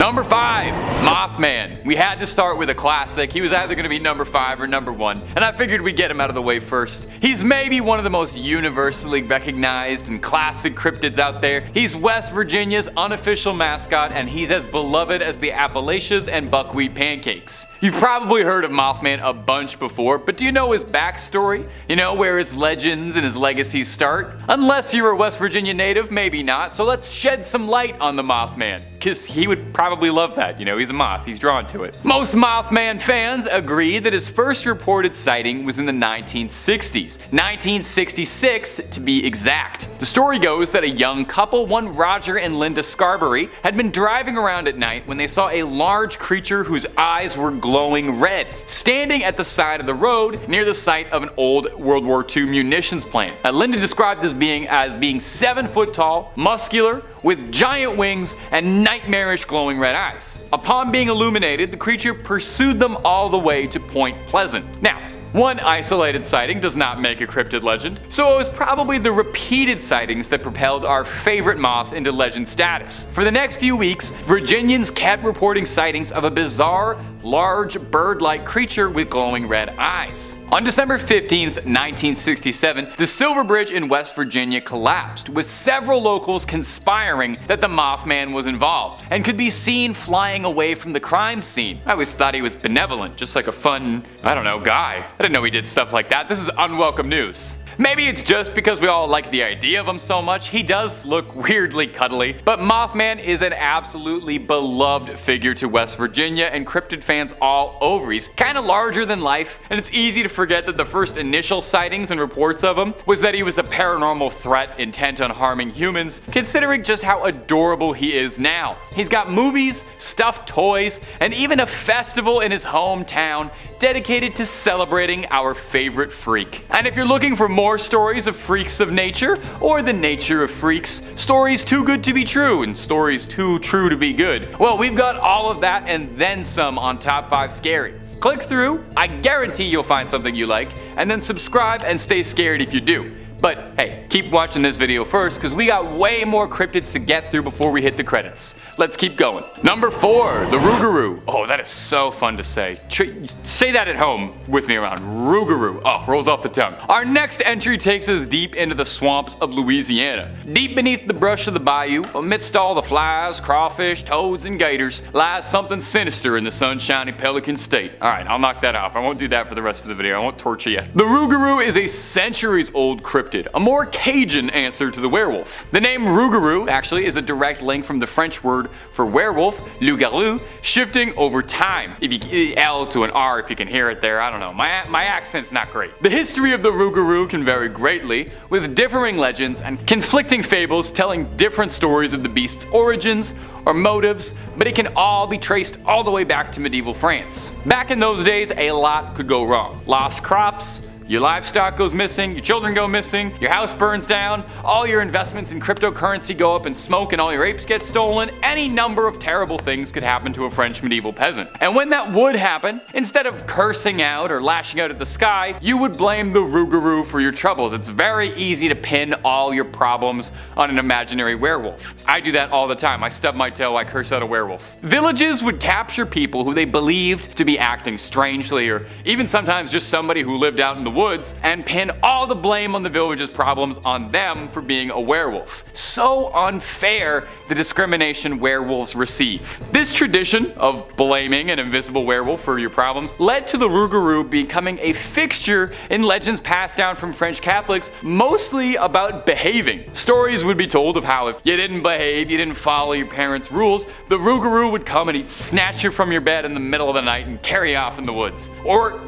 Number 5, Mothman. We had to start with a classic. He was either going to be number 5 or number 1, and I figured we'd get him out of the way first. He's maybe one of the most universally recognized and classic cryptids out there. He's West Virginia's unofficial mascot, and he's as beloved as the Appalachians and buckwheat pancakes. You've probably heard of Mothman a bunch before, but do you know his backstory? You know where his legends and his legacies start? Unless you're a West Virginia native, maybe not, so let's shed some light on the Mothman, because he would probably love that. You know, he's a moth, he's drawn to it. Most Mothman fans agree that his first reported sighting was in the 1960s, 1966 to be exact. The story goes that a young couple, one Roger and Linda Scarberry, had been driving around at night when they saw a large creature whose eyes were glowing red, standing at the side of the road near the site of an old World War II munitions plant. Linda described as being 7 foot tall, muscular, with giant wings and nightmarish glowing red eyes. Upon being illuminated, the creature pursued them all the way to Point Pleasant. Now, one isolated sighting does not make a cryptid legend, so it was probably the repeated sightings that propelled our favorite moth into legend status. For the next few weeks, Virginians kept reporting sightings of a bizarre, large, bird-like creature with glowing red eyes. On December 15th, 1967, the Silver Bridge in West Virginia collapsed, with several locals conspiring that the Mothman was involved and could be seen flying away from the crime scene. I always thought he was benevolent, just like a fun, I don't know, guy. I didn't know he did stuff like that. This is unwelcome news. Maybe it's just because we all like the idea of him so much. He does look weirdly cuddly, but Mothman is an absolutely beloved figure to West Virginia and cryptid fans all over. He's kind of larger than life, and it's easy to forget that the first initial sightings and reports of him was that he was a paranormal threat intent on harming humans, considering just how adorable he is now. He's got movies, stuffed toys, and even a festival in his hometown dedicated to celebrating our favorite freak. And if you're looking for more stories of freaks of nature, or the nature of freaks, stories too good to be true and stories too true to be good, well, we've got all of that and then some on Top 5 Scary. Click through, I guarantee you'll find something you like, and then subscribe and stay scared if you do. But hey, keep watching this video first, because we got way more cryptids to get through before we hit the credits. Let's keep going. Number 4, the Rougarou. Oh, that is so fun to say. Say that at home with me around. Rougarou. Oh, rolls off the tongue. Our next entry takes us deep into the swamps of Louisiana. Deep beneath the brush of the bayou, amidst all the flies, crawfish, toads, and gators, lies something sinister in the sunshiny Pelican State. Alright, I'll knock that off. I won't do that for the rest of the video. I won't torture you. The Rougarou is a centuries-old cryptid, a more Cajun answer to the werewolf. The name Rougarou actually is a direct link from the French word for werewolf, loup-garou, shifting over time. If you L to an R if you can hear it there, I don't know. My accent's not great. The history of the Rougarou can vary greatly, with differing legends and conflicting fables telling different stories of the beast's origins or motives, but it can all be traced all the way back to medieval France. Back in those days, a lot could go wrong. Lost crops, your livestock goes missing, your children go missing, your house burns down, all your investments in cryptocurrency go up in smoke, and all your apes get stolen. Any number of terrible things could happen to a French medieval peasant. And when that would happen, instead of cursing out or lashing out at the sky, you would blame the Rougarou for your troubles. It's very easy to pin all your problems on an imaginary werewolf. I do that all the time. I stub my toe, I curse out a werewolf. Villages would capture people who they believed to be acting strangely, or even sometimes just somebody who lived out in the woods, and pin all the blame on the village's problems on them for being a werewolf. So unfair, the discrimination werewolves receive. This tradition of blaming an invisible werewolf for your problems led to the Rougarou becoming a fixture in legends passed down from French Catholics, mostly about behaving. Stories would be told of how if you didn't behave, you didn't follow your parents' rules, the Rougarou would come and he'd snatch you from your bed in the middle of the night and carry you off in the woods. Or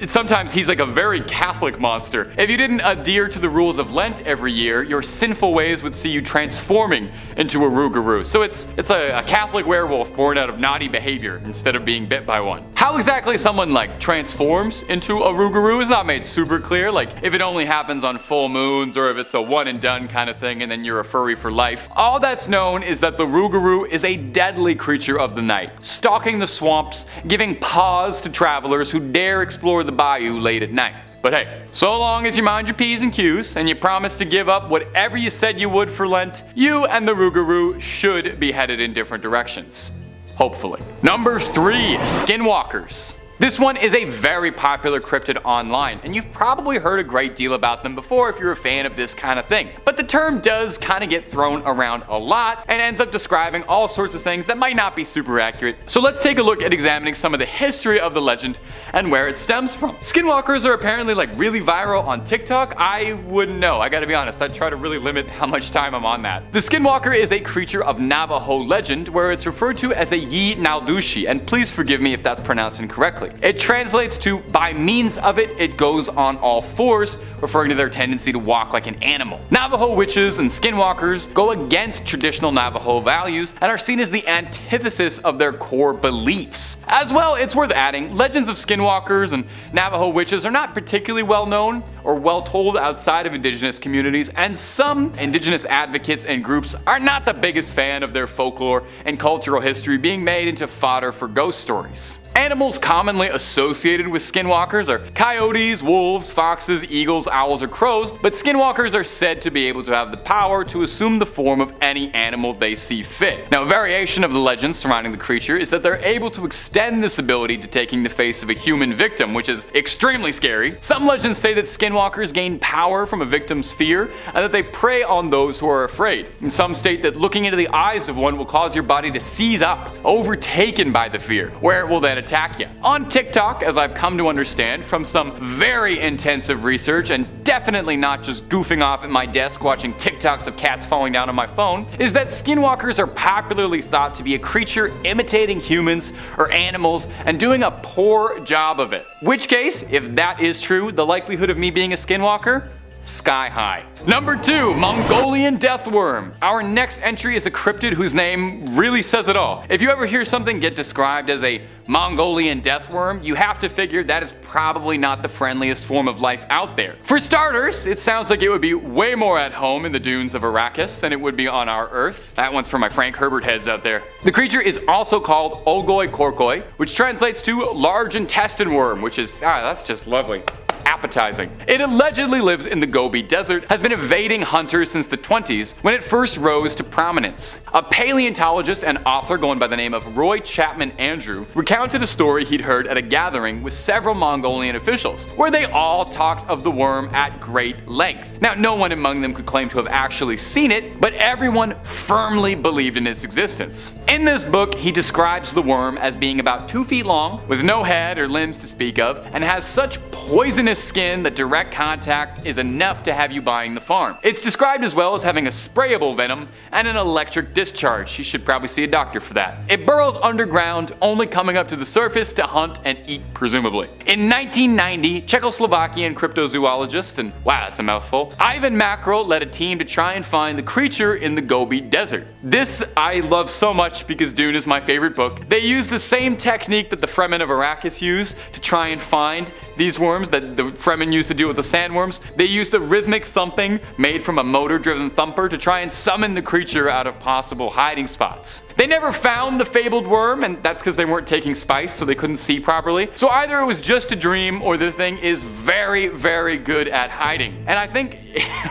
sometimes he's like a very Catholic monster. If you didn't adhere to the rules of Lent every year, your sinful ways would see you transforming into a Rougarou. So it's a Catholic werewolf born out of naughty behavior instead of being bit by one. How exactly someone like transforms into a Rougarou is not made super clear, like if it only happens on full moons or if it's a one and done kind of thing and then you're a furry for life. All that's known is that the Rougarou is a deadly creature of the night, stalking the swamps, giving pause to travelers who dare explore the bayou late at night. But hey, so long as you mind your P's and Q's and you promise to give up whatever you said you would for Lent, you and the Rougarou should be headed in different directions. Hopefully. Number 3. Skinwalkers. This one is a very popular cryptid online, and you've probably heard a great deal about them before if you're a fan of this kind of thing. But the term does kind of get thrown around a lot and ends up describing all sorts of things that might not be super accurate. So let's take a look at examining some of the history of the legend and where it stems from. Skinwalkers are apparently like really viral on TikTok. I wouldn't know, I gotta be honest, I'd try to really limit how much time I'm on that. The Skinwalker is a creature of Navajo legend where it's referred to as a Yi Naldushi, and please forgive me if that's pronounced incorrectly. It translates to, by means of it, it goes on all fours, referring to their tendency to walk like an animal. Navajo witches and skinwalkers go against traditional Navajo values and are seen as the antithesis of their core beliefs. As well, it's worth adding, legends of skinwalkers and Navajo witches are not particularly well known or well told outside of indigenous communities, and some indigenous advocates and groups are not the biggest fan of their folklore and cultural history being made into fodder for ghost stories. Animals commonly associated with skinwalkers are coyotes, wolves, foxes, eagles, owls, or crows, but skinwalkers are said to be able to have the power to assume the form of any animal they see fit. Now, a variation of the legend surrounding the creature is that they're able to extend this ability to taking the face of a human victim, which is extremely scary. Some legends say that skinwalkers gain power from a victim's fear and that they prey on those who are afraid. And some state that looking into the eyes of one will cause your body to seize up, overtaken by the fear, where it will then attack you. On TikTok, as I've come to understand from some very intensive research, and definitely not just goofing off at my desk watching TikToks of cats falling down on my phone, is that skinwalkers are popularly thought to be a creature imitating humans or animals and doing a poor job of it. Which case, if that is true, the likelihood of me being a skinwalker? Sky high. Number 2, Mongolian Deathworm. Our next entry is a cryptid whose name really says it all. If you ever hear something get described as a Mongolian Deathworm, you have to figure that is probably not the friendliest form of life out there. For starters, it sounds like it would be way more at home in the dunes of Arrakis than it would be on our Earth. That one's for my Frank Herbert heads out there. The creature is also called Ogopogo, which translates to large intestine worm, which is, that's just lovely. Appetizing. It allegedly lives in the Gobi Desert, has been evading hunters since the 20s when it first rose to prominence. A paleontologist and author going by the name of Roy Chapman Andrew recounted a story he'd heard at a gathering with several Mongolian officials, where they all talked of the worm at great length. Now, no one among them could claim to have actually seen it, but everyone firmly believed in its existence. In this book, he describes the worm as being about 2 feet long, with no head or limbs to speak of, and has such poisonous skin that direct contact is enough to have you buying the farm. It's described as well as having a sprayable venom and an electric discharge. You should probably see a doctor for that. It burrows underground, only coming up to the surface to hunt and eat, presumably. In 1990, Czechoslovakian cryptozoologist, and wow, that's a mouthful, Ivan Macro led a team to try and find the creature in the Gobi Desert. This I love so much because Dune is my favorite book. They use the same technique that the Fremen of Arrakis use to try and find these worms that the Fremen used to deal with the sandworms. They used a rhythmic thumping made from a motor-driven thumper to try and summon the creature out of possible hiding spots. They never found the fabled worm, and that's because they weren't taking spice, so they couldn't see properly. So either it was just a dream, or the thing is very, very good at hiding. And I think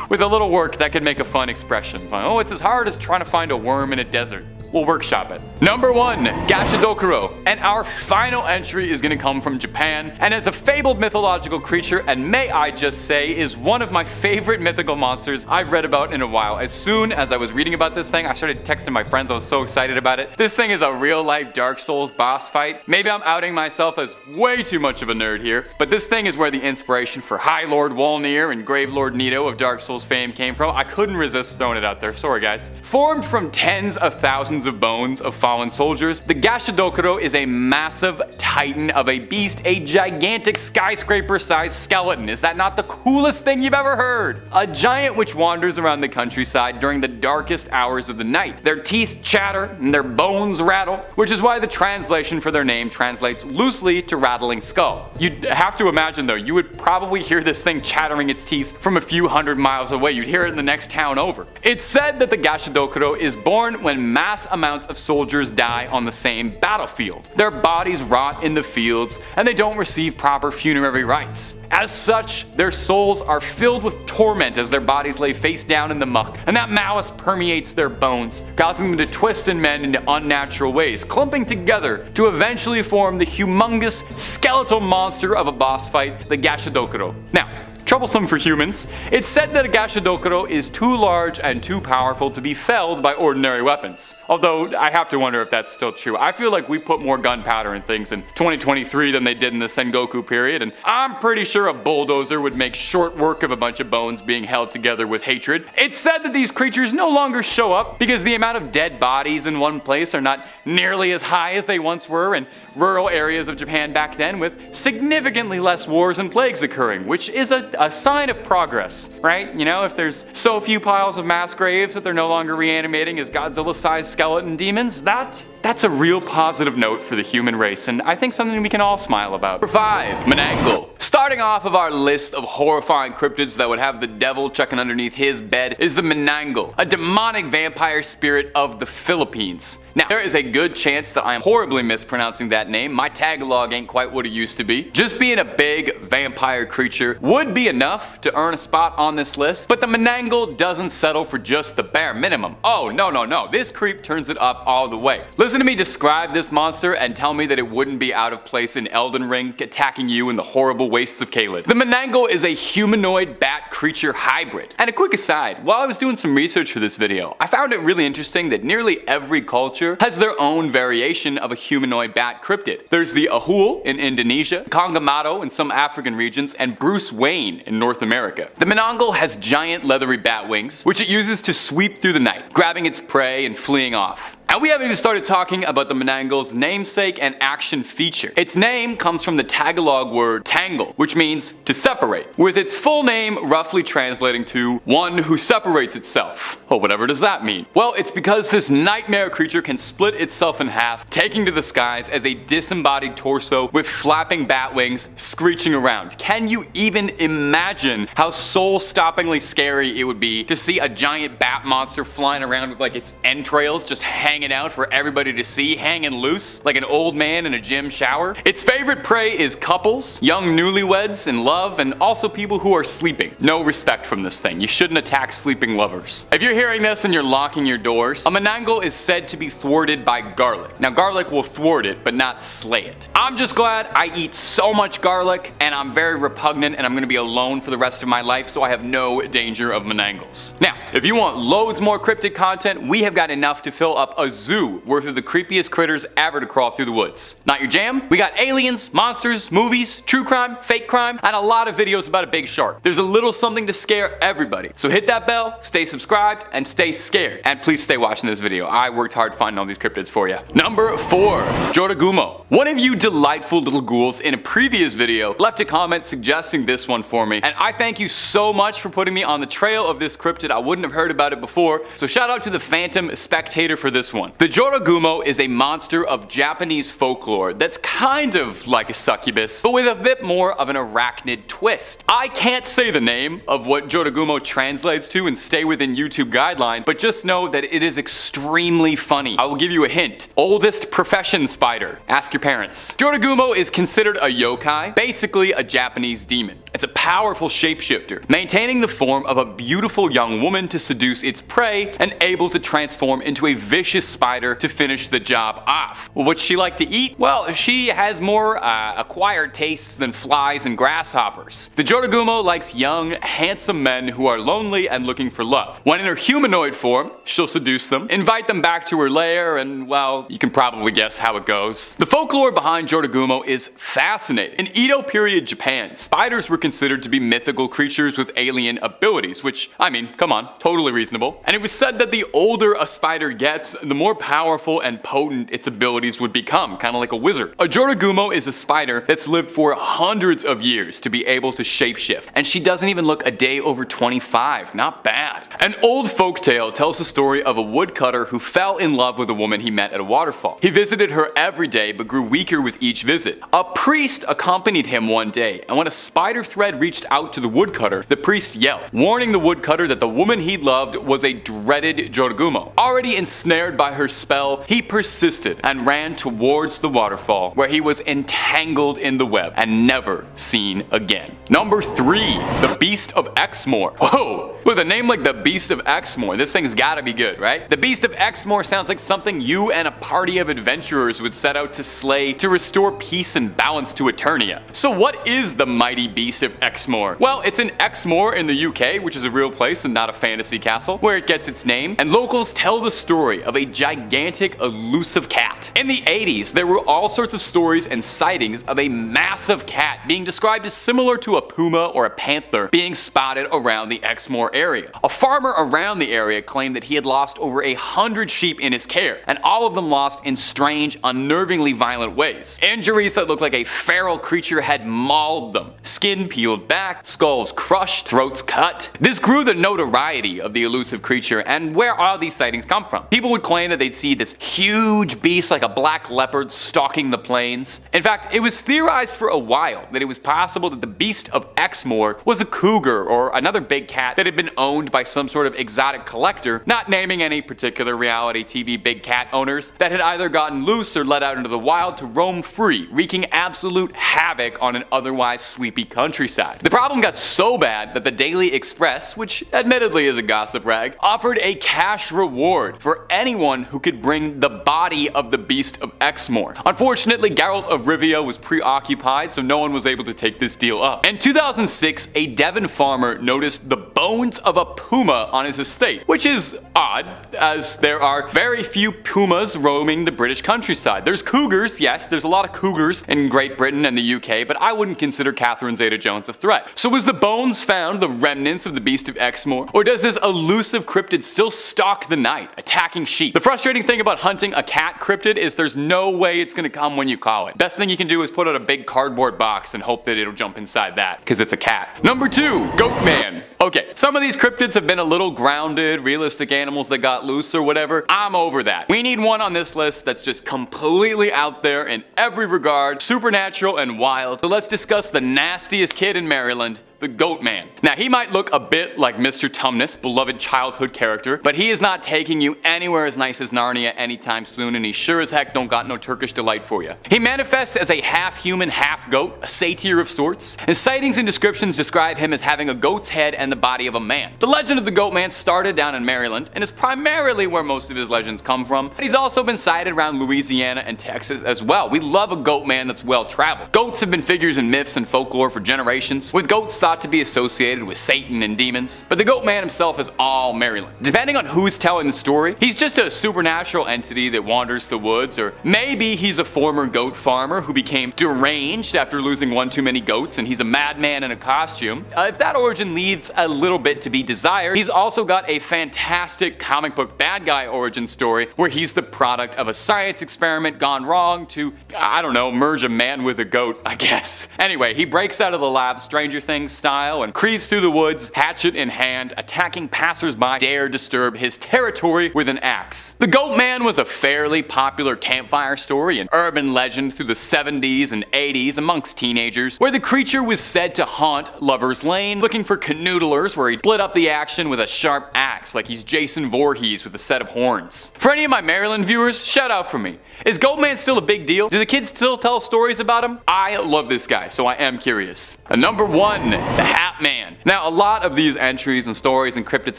with a little work, that could make a fun expression. Oh, it's as hard as trying to find a worm in a desert. We'll workshop it. Number 1, Gashadokuro. And our final entry is going to come from Japan, and as a fabled mythological creature, and may I just say, is one of my favorite mythical monsters I've read about in a while. As soon as I was reading about this thing, I started texting my friends. I was so excited about it. This thing is a real-life Dark Souls boss fight. Maybe I'm outing myself as way too much of a nerd here, but this thing is where the inspiration for High Lord Wolnir and Grave Lord Nito of Dark Souls fame came from. I couldn't resist throwing it out there. Sorry, guys. Formed from tens of thousands of bones of fallen soldiers, the Gashadokuro is a massive titan of a beast, a gigantic skyscraper-sized skeleton. Is that not the coolest thing you've ever heard? A giant which wanders around the countryside during the darkest hours of the night. Their teeth chatter and their bones rattle, which is why the translation for their name translates loosely to rattling skull. You'd have to imagine though, you would probably hear this thing chattering its teeth from a few hundred miles away. You'd hear it in the next town over. It's said that the Gashadokuro is born when mass amounts of soldiers die on the same battlefield. Their bodies rot in the fields, and they don't receive proper funerary rites. As such, their souls are filled with torment as their bodies lay face down in the muck, and that malice permeates their bones, causing them to twist and mend into unnatural ways, clumping together to eventually form the humongous skeletal monster of a boss fight, the Gashadokuro. Now, troublesome for humans, it's said that a Gashadokuro is too large and too powerful to be felled by ordinary weapons. Although, I have to wonder if that's still true. I feel like we put more gunpowder in things in 2023 than they did in the Sengoku period, and I'm pretty sure a bulldozer would make short work of a bunch of bones being held together with hatred. It's said that these creatures no longer show up because the amount of dead bodies in one place are not nearly as high as they once were in rural areas of Japan back then, with significantly less wars and plagues occurring, which is a sign of progress, right? You know, if there's so few piles of mass graves that they're no longer reanimating as Godzilla-sized skeleton demons, that's a real positive note for the human race, and I think something we can all smile about. Number 5. Manango. Starting off of our list of horrifying cryptids that would have the devil checking underneath his bed is the Manango, a demonic vampire spirit of the Philippines. Now, there is a good chance that I am horribly mispronouncing that name. My Tagalog ain't quite what it used to be. Just being a big vampire creature would be enough to earn a spot on this list, but the Manango doesn't settle for just the bare minimum. Oh, no. This creep turns it up all the way. Listen to me describe this monster and tell me that it wouldn't be out of place in Elden Ring attacking you in the horrible wastes of Caelid. The Manango is a humanoid bat creature hybrid. And a quick aside, while I was doing some research for this video, I found it really interesting that nearly every culture has their own variation of a humanoid bat cryptid. There's the Ahool in Indonesia, Kongamato in some African regions, and Bruce Wayne in North America. The Manango has giant leathery bat wings, which it uses to sweep through the night, grabbing its prey and fleeing off. And we haven't even started talking about the Manango's namesake and action feature. Its name comes from the Tagalog word tangle, which means to separate, with its full name roughly translating to one who separates itself. Well, whatever does that mean? Well, it's because this nightmare creature can split itself in half, taking to the skies as a disembodied torso with flapping bat wings screeching around. Can you even imagine how soul-stoppingly scary it would be to see a giant bat monster flying around with like its entrails just hanging out for everybody to see, hanging loose like an old man in a gym shower? Its favorite prey is couples, young newlyweds in love, and also people who are sleeping. No respect from this thing. You shouldn't attack sleeping lovers. If you're hearing this and you're locking your doors, a Manango is said to be thwarted by garlic. Now, garlic will thwart it, but not slay it. I'm just glad I eat so much garlic, and I'm very repugnant, and I'm gonna be alone for the rest of my life, so I have no danger of Manangos. Now, if you want loads more cryptid content, we have got enough to fill up a zoo worth of the creepiest critters ever to crawl through the woods. Not your jam? We got aliens, monsters, movies, true crime, fake crime, and a lot of videos about a big shark. There's a little something to scare everybody. So hit that bell, stay subscribed, and stay scared. And please stay watching this video. I worked hard finding all these cryptids for you. Number 4. Joragumo. One of you delightful little ghouls in a previous video left a comment suggesting this one for me, and I thank you so much for putting me on the trail of this cryptid. I wouldn't have heard about it before, so shout out to the Phantom Spectator for this one. The Joragumo is a monster of Japanese folklore that's kind of like a succubus, but with a bit more of an arachnid twist. I can't say the name of what Joragumo translates to and stay within YouTube guidelines, but just know that it is extremely funny. I will give you a hint. Oldest profession spider. Ask your parents. Joragumo is considered a yokai, basically a Japanese demon. It's a powerful shapeshifter, maintaining the form of a beautiful young woman to seduce its prey and able to transform into a vicious spider to finish the job off. Well, what's she like to eat? Well, she has more acquired tastes than flies and grasshoppers. The Joragumo likes young, handsome men who are lonely and looking for love. When in her humanoid form, she'll seduce them, invite them back to her lair, and well, you can probably guess how it goes. The folklore behind Joragumo is fascinating. In Edo period Japan, spiders were considered to be mythical creatures with alien abilities, which, I mean, come on, totally reasonable. And it was said that the older a spider gets, the more powerful and potent its abilities would become, kind of like a wizard. A Joragumo is a spider that's lived for hundreds of years to be able to shapeshift, and she doesn't even look a day over 25. Not bad. An old folktale tells the story of a woodcutter who fell in love with a woman he met at a waterfall. He visited her every day but grew weaker with each visit. A priest accompanied him one day, and when a spider thread reached out to the woodcutter, the priest yelled, warning the woodcutter that the woman he loved was a dreaded Jorgumo. Already ensnared by her spell, he persisted and ran towards the waterfall, where he was entangled in the web and never seen again. Number 3. The Beast of Exmoor. Whoa! With a name like the Beast of Exmoor, this thing's gotta be good, right? The Beast of Exmoor sounds like something you and a party of adventurers would set out to slay to restore peace and balance to Eternia. So what is the mighty Beast of Exmoor? Well, it's in Exmoor in the UK, which is a real place and not a fantasy castle, where it gets its name, and locals tell the story of a gigantic, elusive cat. In the 80s, there were all sorts of stories and sightings of a massive cat being described as similar to a puma or a panther being spotted around the Exmoor area. A farmer around the area claimed that he had lost over 100 sheep in his care, and all of them lost in strange, unnervingly violent ways. Injuries that looked like a feral creature had mauled them. Skin peeled back, skulls crushed, throats cut. This grew the notoriety of the elusive creature, and where all these sightings come from. People would claim that they'd see this huge beast like a black leopard stalking the plains. In fact, it was theorized for a while that it was possible that the Beast of Exmoor was a cougar or another big cat that had been owned by some sort of exotic collector, not naming any particular reality TV big cat owners, that had either gotten loose or let out into the wild to roam free, wreaking absolute havoc on an otherwise sleepy countryside. The problem got so bad that the Daily Express, which admittedly is a gossip rag, offered a cash reward for anyone who could bring the body of the Beast of Exmoor. Unfortunately, Geralt of Rivia was preoccupied, so no one was able to take this deal up. In 2006, a Devon farmer noticed the bones of a puma on his estate, which is odd, as there are very few pumas roaming the British countryside. There's cougars, yes, there's a lot of cougars in Great Britain and the UK, but I wouldn't consider Catherine Zeta-Jones a threat. So was the bones found the remnants of the Beast of Exmoor, or does this elusive cryptid still stalk the night, attacking sheep? The frustrating thing about hunting a cat cryptid is there's no way it's gonna come when you call it. Best thing you can do is put out a big cardboard box and hope that it'll jump inside that, because it's a cat. Number 2, Goatman. Okay, some of these cryptids have been a little grounded, realistic animals that got loose or whatever. I'm over that. We need one on this list that's just completely out there in every regard, supernatural and wild. So let's discuss the nastiest kid in Maryland, the Goatman. Now, he might look a bit like Mr. Tumnus, beloved childhood character, but he is not taking you anywhere as nice as Narnia anytime soon, and he sure as heck don't got no Turkish delight for you. He manifests as a half-human, half-goat, a satyr of sorts, and sightings and descriptions describe him as having a goat's head and the body of a man. The legend of the Goatman started down in Maryland, and is primarily where most of his legends come from, but he's also been sighted around Louisiana and Texas as well. We love a Goatman that's well-traveled. Goats have been figures in myths and folklore for generations, with goats thought to be associated with Satan and demons, but the Goatman himself is all Maryland. Depending on who's telling the story, he's just a supernatural entity that wanders the woods, or maybe he's a former goat farmer who became deranged after losing one too many goats and he's a madman in a costume. If that origin leaves a little bit to be desired, he's also got a fantastic comic book bad guy origin story where he's the product of a science experiment gone wrong to, I don't know, merge a man with a goat, I guess. Anyway, he breaks out of the lab Stranger Things style and creeps through the woods, hatchet in hand, attacking passersby dare disturb his territory with an axe. The Goatman was a fairly popular campfire story and urban legend through the 70s and 80s amongst teenagers, where the creature was said to haunt Lover's Lane, looking for canoodlers where he'd split up the action with a sharp axe like he's Jason Voorhees with a set of horns. For any of my Maryland viewers, shout out for me. Is Goatman still a big deal? Do the kids still tell stories about him? I love this guy, so I am curious. Number 1, the Hat Man. Now, a lot of these entries and stories and cryptids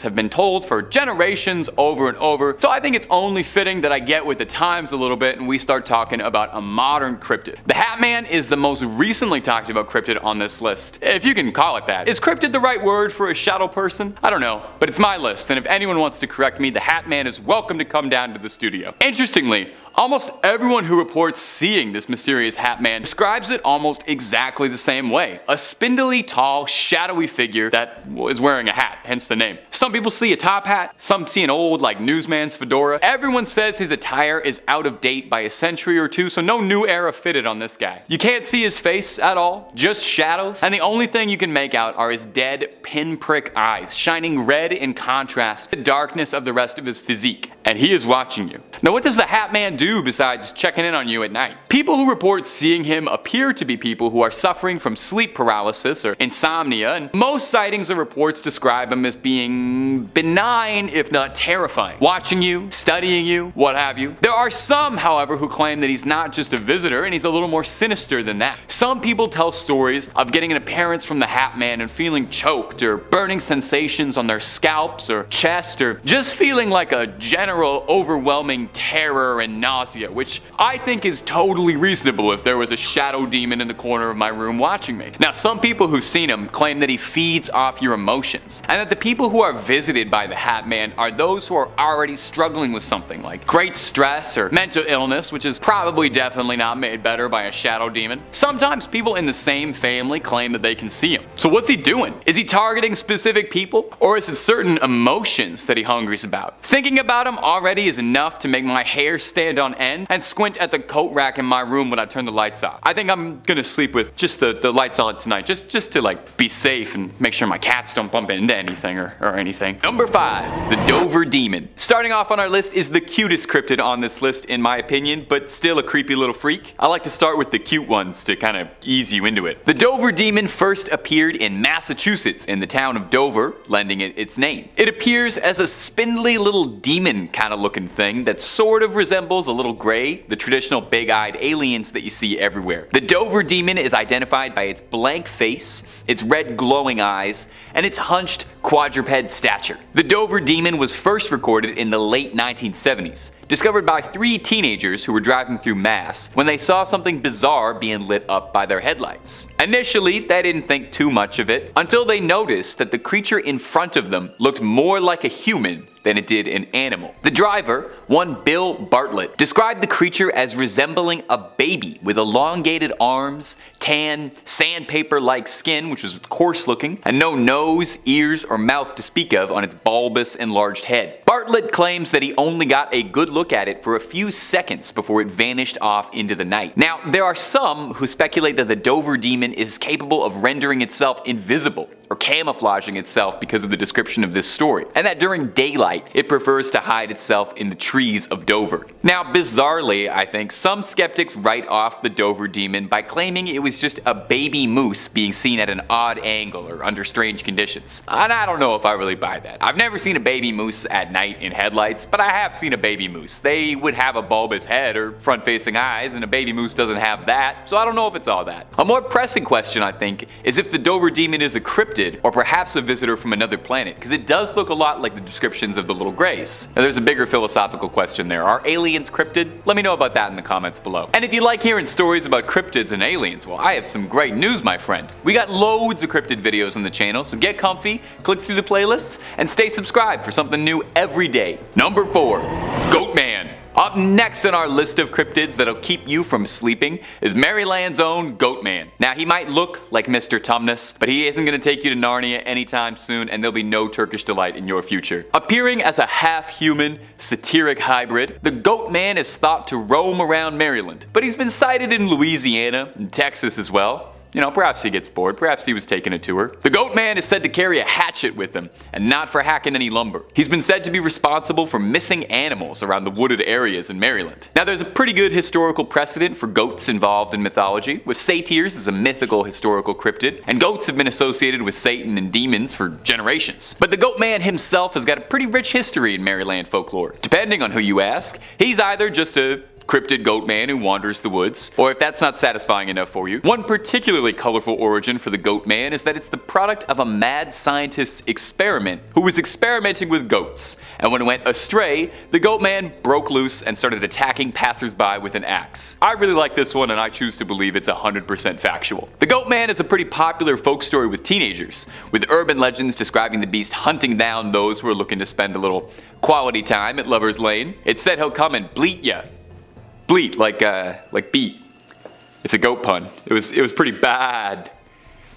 have been told for generations over and over, so I think it's only fitting that I get with the times a little bit and we start talking about a modern cryptid. The Hat Man is the most recently talked about cryptid on this list, if you can call it that. Is cryptid the right word for a shadow person? I don't know, but it's my list, and if anyone wants to correct me, the Hat Man is welcome to come down to the studio. Interestingly, almost everyone who reports seeing this mysterious Hat Man describes it almost exactly the same way. A spindly, tall, shadowy figure that is wearing a hat, hence the name. Some people see a top hat, some see an old, like, newsman's fedora. Everyone says his attire is out of date by a century or two, so no new era fitted on this guy. You can't see his face at all, just shadows, and the only thing you can make out are his dead, pinprick eyes, shining red in contrast to the darkness of the rest of his physique. and he is watching you. Now, what does the Hat Man do besides checking in on you at night? People who report seeing him appear to be people who are suffering from sleep paralysis or insomnia, and most sightings and reports describe him as being benign, if not terrifying. Watching you, studying you, what have you. There are some, however, who claim that he's not just a visitor and he's a little more sinister than that. Some people tell stories of getting an appearance from the Hat Man and feeling choked or burning sensations on their scalps or chest, or just feeling like a general overwhelming terror and nausea, which I think is totally reasonable if there was a shadow demon in the corner of my room watching me. Now, some people who've seen him claim that he feeds off your emotions, and that the people who are visited by the Hat Man are those who are already struggling with something like great stress or mental illness, which is probably definitely not made better by a shadow demon. Sometimes people in the same family claim that they can see him. So what's he doing? Is he targeting specific people, or is it certain emotions that he hungers about? Thinking about him already is enough to make my hair stand on end and squint at the coat rack in my room when I turn the lights off. I think I'm gonna sleep with just the lights on tonight, just to like be safe and make sure my cats don't bump into anything or anything. Number 5, the Dover Demon. Starting off on our list is the cutest cryptid on this list in my opinion, but still a creepy little freak. I like to start with the cute ones to kind of ease you into it. The Dover Demon first appeared in Massachusetts in the town of Dover, lending it its name. It appears as a spindly little demon kind of looking thing that sort of resembles a little gray, the traditional big-eyed aliens that you see everywhere. The Dover Demon is identified by its blank face, its red glowing eyes, and its hunched quadruped stature. The Dover Demon was first recorded in the late 1970s, discovered by 3 teenagers who were driving through Mass when they saw something bizarre being lit up by their headlights. Initially, they didn't think too much of it until they noticed that the creature in front of them looked more like a human than it did an animal. The driver, one Bill Bartlett, described the creature as resembling a baby with elongated arms, tan, sandpaper-like skin, which was coarse looking, and no nose, ears, or mouth to speak of on its bulbous, enlarged head. Bartlett claims that he only got a good look at it for a few seconds before it vanished off into the night. Now, there are some who speculate that the Dover Demon is capable of rendering itself invisible or camouflaging itself because of the description of this story, and that during daylight it prefers to hide itself in the trees of Dover. Now, bizarrely, I think some skeptics write off the Dover Demon by claiming it was just a baby moose being seen at an odd angle or under strange conditions. And I don't know if I really buy that. I've never seen a baby moose at night in headlights, but I have seen a baby moose. They would have a bulbous head or front-facing eyes, and a baby moose doesn't have that, so I don't know if it's all that. A more pressing question, I think, is if the Dover Demon is a cryptid or perhaps a visitor from another planet, because it does look a lot like the descriptions of the little grays. Now, there's a bigger philosophical question there. Are aliens cryptid? Let me know about that in the comments below. And if you like hearing stories about cryptids and aliens, well, I have some great news, my friend. We got loads of cryptid videos on the channel, so get comfy, click through the playlists, and stay subscribed for something new every day. Number 4, Goatman. Up next on our list of cryptids that'll keep you from sleeping is Maryland's own Goatman. Now, he might look like Mr. Tumnus, but he isn't going to take you to Narnia anytime soon, and there'll be no Turkish delight in your future. Appearing as a half-human, satiric hybrid, the Goatman is thought to roam around Maryland, but he's been sighted in Louisiana and Texas as well. You know, perhaps he gets bored, perhaps he was taking a tour. The Goatman is said to carry a hatchet with him, and not for hacking any lumber. He's been said to be responsible for missing animals around the wooded areas in Maryland. Now, there's a pretty good historical precedent for goats involved in mythology, with satyrs as a mythical historical cryptid, and goats have been associated with Satan and demons for generations. But the Goatman himself has got a pretty rich history in Maryland folklore. Depending on who you ask, he's either just a cryptid goat man who wanders the woods, or if that's not satisfying enough for you, one particularly colorful origin for the goat man is that it's the product of a mad scientist's experiment who was experimenting with goats, and when it went astray, the goat man broke loose and started attacking passersby with an axe. I really like this one, and I choose to believe it's 100% factual. The goat man is a pretty popular folk story with teenagers, with urban legends describing the beast hunting down those who are looking to spend a little quality time at Lover's Lane. It's said he'll come and bleat ya. Bleat, like beat. It's a goat pun. It was pretty bad.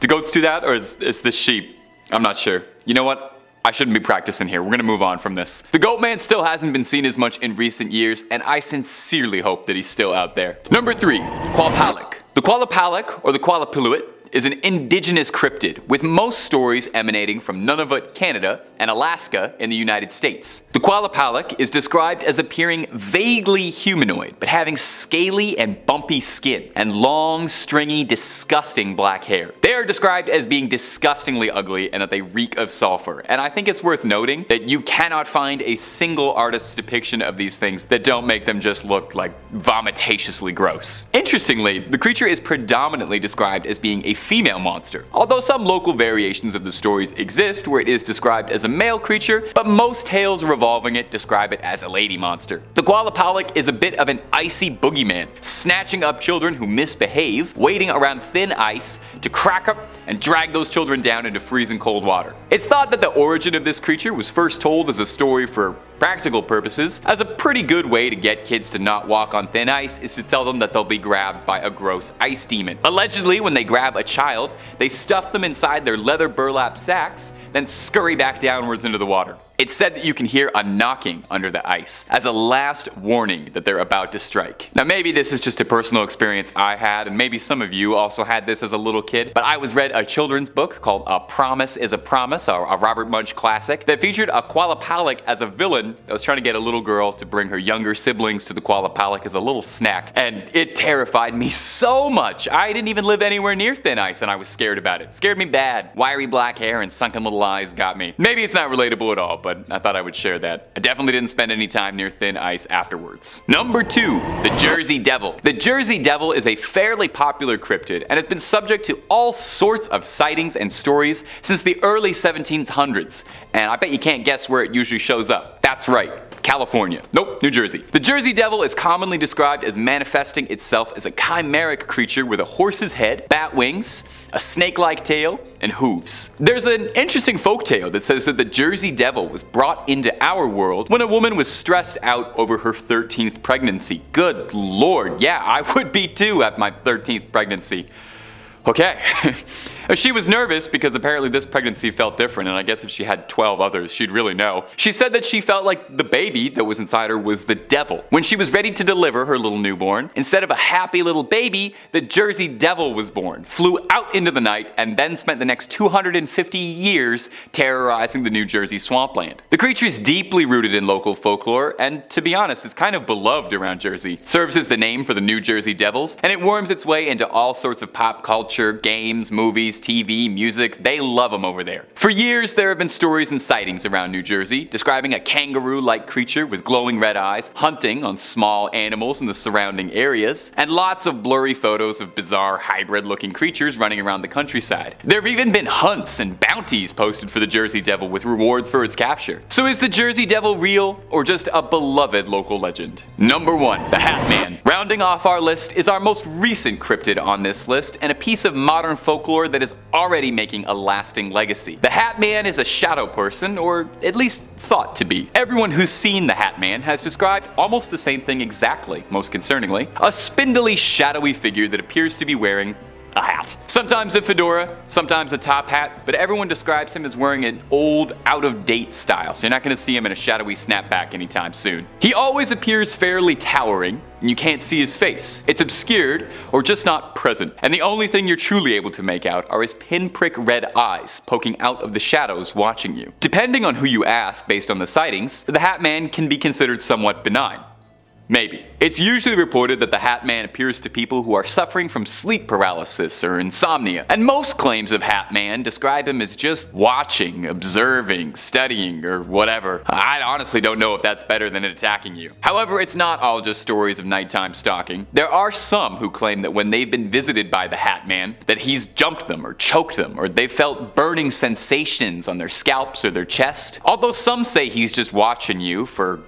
Do goats do that, or is this sheep? I'm not sure. You know what? I shouldn't be practicing here. We're gonna move on from this. The Goatman still hasn't been seen as much in recent years, and I sincerely hope that he's still out there. Number 3, Qualpalic. The Qualpalic, or the Qualapilluit, is an indigenous cryptid, with most stories emanating from Nunavut, Canada, and Alaska in the United States. The Qualapalak is described as appearing vaguely humanoid, but having scaly and bumpy skin, and long, stringy, disgusting black hair. They are described as being disgustingly ugly and that they reek of sulfur, and I think it's worth noting that you cannot find a single artist's depiction of these things that don't make them just look like vomitatiously gross. Interestingly, the creature is predominantly described as being a female monster, although some local variations of the stories exist where it is described as a male creature, but most tales revolving it describe it as a lady monster. The Qualapalak is a bit of an icy boogeyman, snatching up children who misbehave, waiting around thin ice to crack up and drag those children down into freezing cold water. It's thought that the origin of this creature was first told as a story for practical purposes, as a pretty good way to get kids to not walk on thin ice is to tell them that they'll be grabbed by a gross ice demon. Allegedly, when they grab a child, they stuff them inside their leather burlap sacks, then scurry back downwards into the water. It's said that you can hear a knocking under the ice as a last warning that they're about to strike. Now maybe this is just a personal experience I had, and maybe some of you also had this as a little kid, but I was read a children's book called A Promise is a Promise, a Robert Munsch classic, that featured a Qualapalak as a villain that was trying to get a little girl to bring her younger siblings to the Qualapalak as a little snack, and it terrified me so much. I didn't even live anywhere near thin ice and I was scared about it. It scared me bad. Wiry black hair and sunken little eyes got me. Maybe it's not relatable at all, but I thought I would share that. I definitely didn't spend any time near thin ice afterwards. Number 2, the Jersey Devil. The Jersey Devil is a fairly popular cryptid and has been subject to all sorts of sightings and stories since the early 1700s. And I bet you can't guess where it usually shows up. That's right. California. Nope, New Jersey. The Jersey Devil is commonly described as manifesting itself as a chimeric creature with a horse's head, bat wings, a snake-like tail, and hooves. There's an interesting folktale that says that the Jersey Devil was brought into our world when a woman was stressed out over her 13th pregnancy. Good lord, yeah, I would be too at my 13th pregnancy. Okay. She was nervous because apparently this pregnancy felt different, and I guess if she had 12 others, she'd really know. She said that she felt like the baby that was inside her was the devil. When she was ready to deliver her little newborn, instead of a happy little baby, the Jersey Devil was born, flew out into the night, and then spent the next 250 years terrorizing the New Jersey swampland. The creature is deeply rooted in local folklore, and to be honest, it's kind of beloved around Jersey. It serves as the name for the New Jersey Devils, and it worms its way into all sorts of pop culture, games, movies, TV, music. They love them over there. For years, there have been stories and sightings around New Jersey describing a kangaroo-like creature with glowing red eyes hunting on small animals in the surrounding areas, and lots of blurry photos of bizarre hybrid-looking creatures running around the countryside. There have even been hunts and bounties posted for the Jersey Devil with rewards for its capture. So is the Jersey Devil real, or just a beloved local legend? Number 1, the Hat Man. Rounding off our list is our most recent cryptid on this list, and a piece of modern folklore that is already making a lasting legacy. The Hat Man is a shadow person, or at least thought to be. Everyone who's seen the Hat Man has described almost the same thing exactly, most concerningly. A spindly, shadowy figure that appears to be wearing a hat. Sometimes a fedora, sometimes a top hat, but everyone describes him as wearing an old, out-of-date style, so you're not going to see him in a shadowy snapback anytime soon. He always appears fairly towering, and you can't see his face. It's obscured, or just not present, and the only thing you're truly able to make out are his pinprick red eyes poking out of the shadows watching you. Depending on who you ask based on the sightings, the Hat Man can be considered somewhat benign. Maybe. It's usually reported that the Hat Man appears to people who are suffering from sleep paralysis or insomnia, and most claims of Hat Man describe him as just watching, observing, studying, or whatever. I honestly don't know if that's better than it attacking you. However, it's not all just stories of nighttime stalking. There are some who claim that when they've been visited by the Hat Man, that he's jumped them or choked them, or they felt burning sensations on their scalps or their chest. Although some say he's just watching you for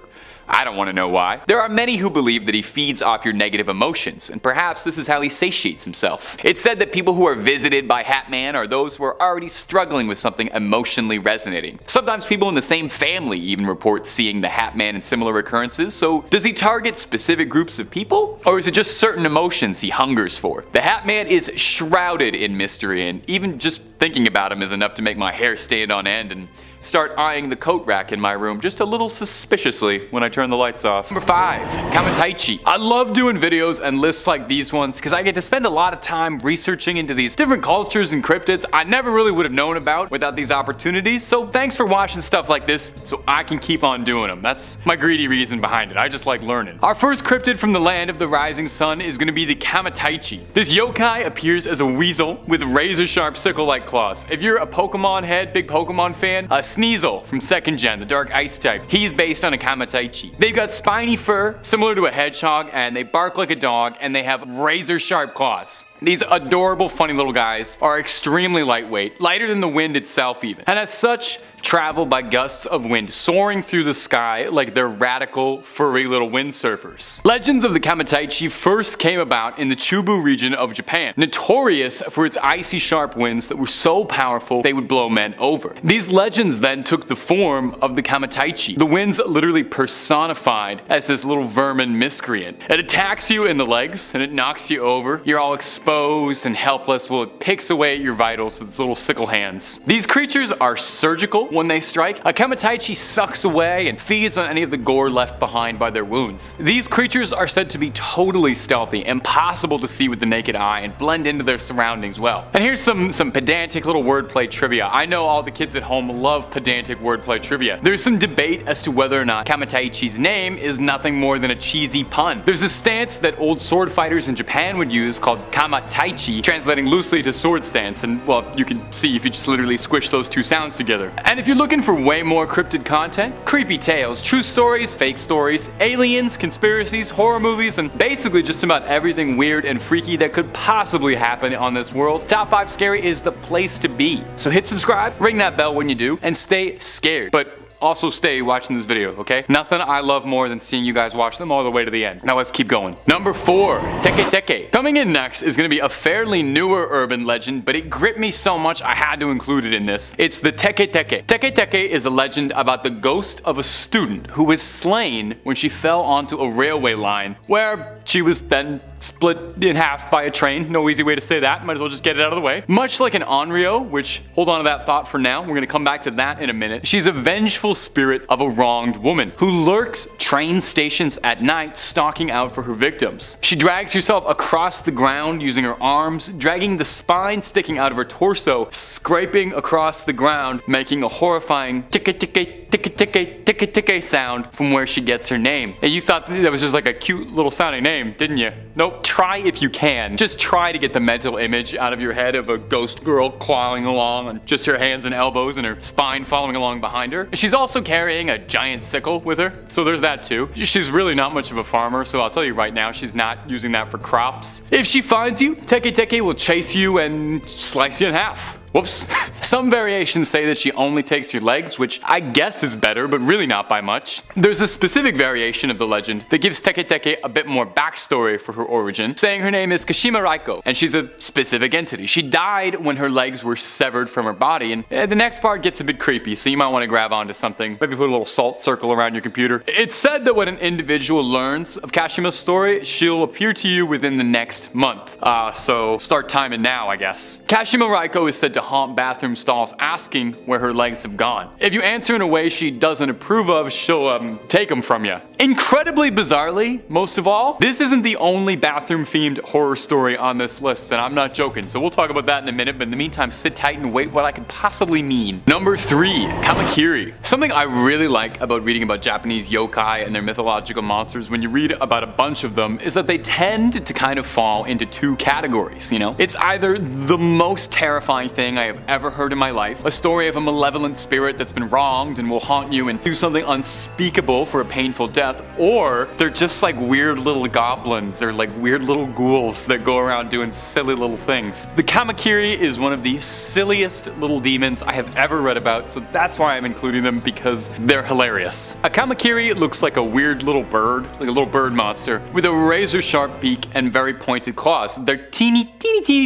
I don't want to know why. There are many who believe that he feeds off your negative emotions, and perhaps this is how he satiates himself. It's said that people who are visited by Hat Man are those who are already struggling with something emotionally resonating. Sometimes people in the same family even report seeing the Hat Man in similar occurrences, so does he target specific groups of people? Or is it just certain emotions he hungers for? The Hat Man is shrouded in mystery and even just thinking about them is enough to make my hair stand on end and start eyeing the coat rack in my room just a little suspiciously when I turn the lights off. Number 5. Kamataichi. I love doing videos and lists like these ones because I get to spend a lot of time researching into these different cultures and cryptids I never really would have known about without these opportunities, so thanks for watching stuff like this so I can keep on doing them. That's my greedy reason behind it. I just like learning. Our first cryptid from the land of the rising sun is going to be the Kamataichi. This yokai appears as a weasel with razor-sharp sickle-like claws. If you're a Pokemon head, big Pokemon fan, Sneasel from 2nd Gen, the Dark Ice type. He's based on a Kamataichi. They've got spiny fur, similar to a hedgehog, and they bark like a dog, and they have razor-sharp claws. These adorable, funny little guys are extremely lightweight, lighter than the wind itself even, and as such, travel by gusts of wind soaring through the sky like they're radical, furry little windsurfers. Legends of the Kamataichi first came about in the Chubu region of Japan, notorious for its icy sharp winds that were so powerful they would blow men over. These legends then took the form of the Kamataichi, the winds literally personified as this little vermin miscreant. It attacks you in the legs and it knocks you over. You're all exposed and helpless while it picks away at your vitals with its little sickle hands. These creatures are surgical when they strike. A Kamataichi sucks away and feeds on any of the gore left behind by their wounds. These creatures are said to be totally stealthy, impossible to see with the naked eye, and blend into their surroundings well. And here's some pedantic little wordplay trivia. I know all the kids at home love pedantic wordplay trivia. There's some debate as to whether or not Kamataichi's name is nothing more than a cheesy pun. There's a stance that old sword fighters in Japan would use called Kamataichi, translating loosely to sword stance, and well, you can see if you just literally squish those two sounds together. And if you're looking for way more cryptid content, creepy tales, true stories, fake stories, aliens, conspiracies, horror movies, and basically just about everything weird and freaky that could possibly happen on this world, Top 5 Scary is the place to be. So hit subscribe, ring that bell when you do, and stay scared. But also stay watching this video, okay? Nothing I love more than seeing you guys watch them all the way to the end. Now let's keep going. Number 4, Teke Teke. Coming in next is gonna be a fairly newer urban legend, but it gripped me so much I had to include it in this. It's the Teke Teke. Teke Teke is a legend about the ghost of a student who was slain when she fell onto a railway line, where she was then split in half by a train. No easy way to say that, might as well just get it out of the way. Much like an Onryo, which, hold on to that thought for now, we're gonna come back to that in a minute. She's a vengeful spirit of a wronged woman who lurks train stations at night stalking out for her victims. She drags herself across the ground using her arms, dragging the spine sticking out of her torso, scraping across the ground, making a horrifying ticka ticka ticka ticka ticka ticka sound from where she gets her name. And you thought that was just like a cute little sounding name, didn't you? Nope. Try if you can. Just try to get the mental image out of your head of a ghost girl clawing along on just her hands and elbows and her spine following along behind her. And she's also carrying a giant sickle with her, so there's that too. She's really not much of a farmer, so I'll tell you right now, she's not using that for crops. If she finds you, Teke Teke will chase you and slice you in half. Whoops. Some variations say that she only takes your legs, which I guess is better, but really not by much. There's a specific variation of the legend that gives Teke Teke a bit more backstory for her origin, saying her name is Kashima Raiko, and she's a specific entity. She died when her legs were severed from her body, and the next part gets a bit creepy, so you might want to grab onto something, maybe put a little salt circle around your computer. It's said that when an individual learns of Kashima's story, she'll appear to you within the next month. So start timing now, I guess. Kashima Raiko is said to haunt bathroom stalls asking where her legs have gone. If you answer in a way she doesn't approve of, she'll take them from you. Incredibly bizarrely, most of all, this isn't the only bathroom themed horror story on this list, and I'm not joking, so we'll talk about that in a minute, but in the meantime sit tight and wait what I could possibly mean. Number 3, Kamakiri. Something I really like about reading about Japanese yokai and their mythological monsters when you read about a bunch of them is that they tend to kind of fall into 2 categories, you know? It's either the most terrifying thing I have ever heard in my life, a story of a malevolent spirit that's been wronged and will haunt you and do something unspeakable for a painful death, or they're just like weird little goblins or like weird little ghouls that go around doing silly little things. The Kamakiri is one of the silliest little demons I have ever read about, so that's why I'm including them, because they're hilarious. A Kamakiri looks like a weird little bird, like a little bird monster, with a razor sharp beak and very pointed claws. They're teeny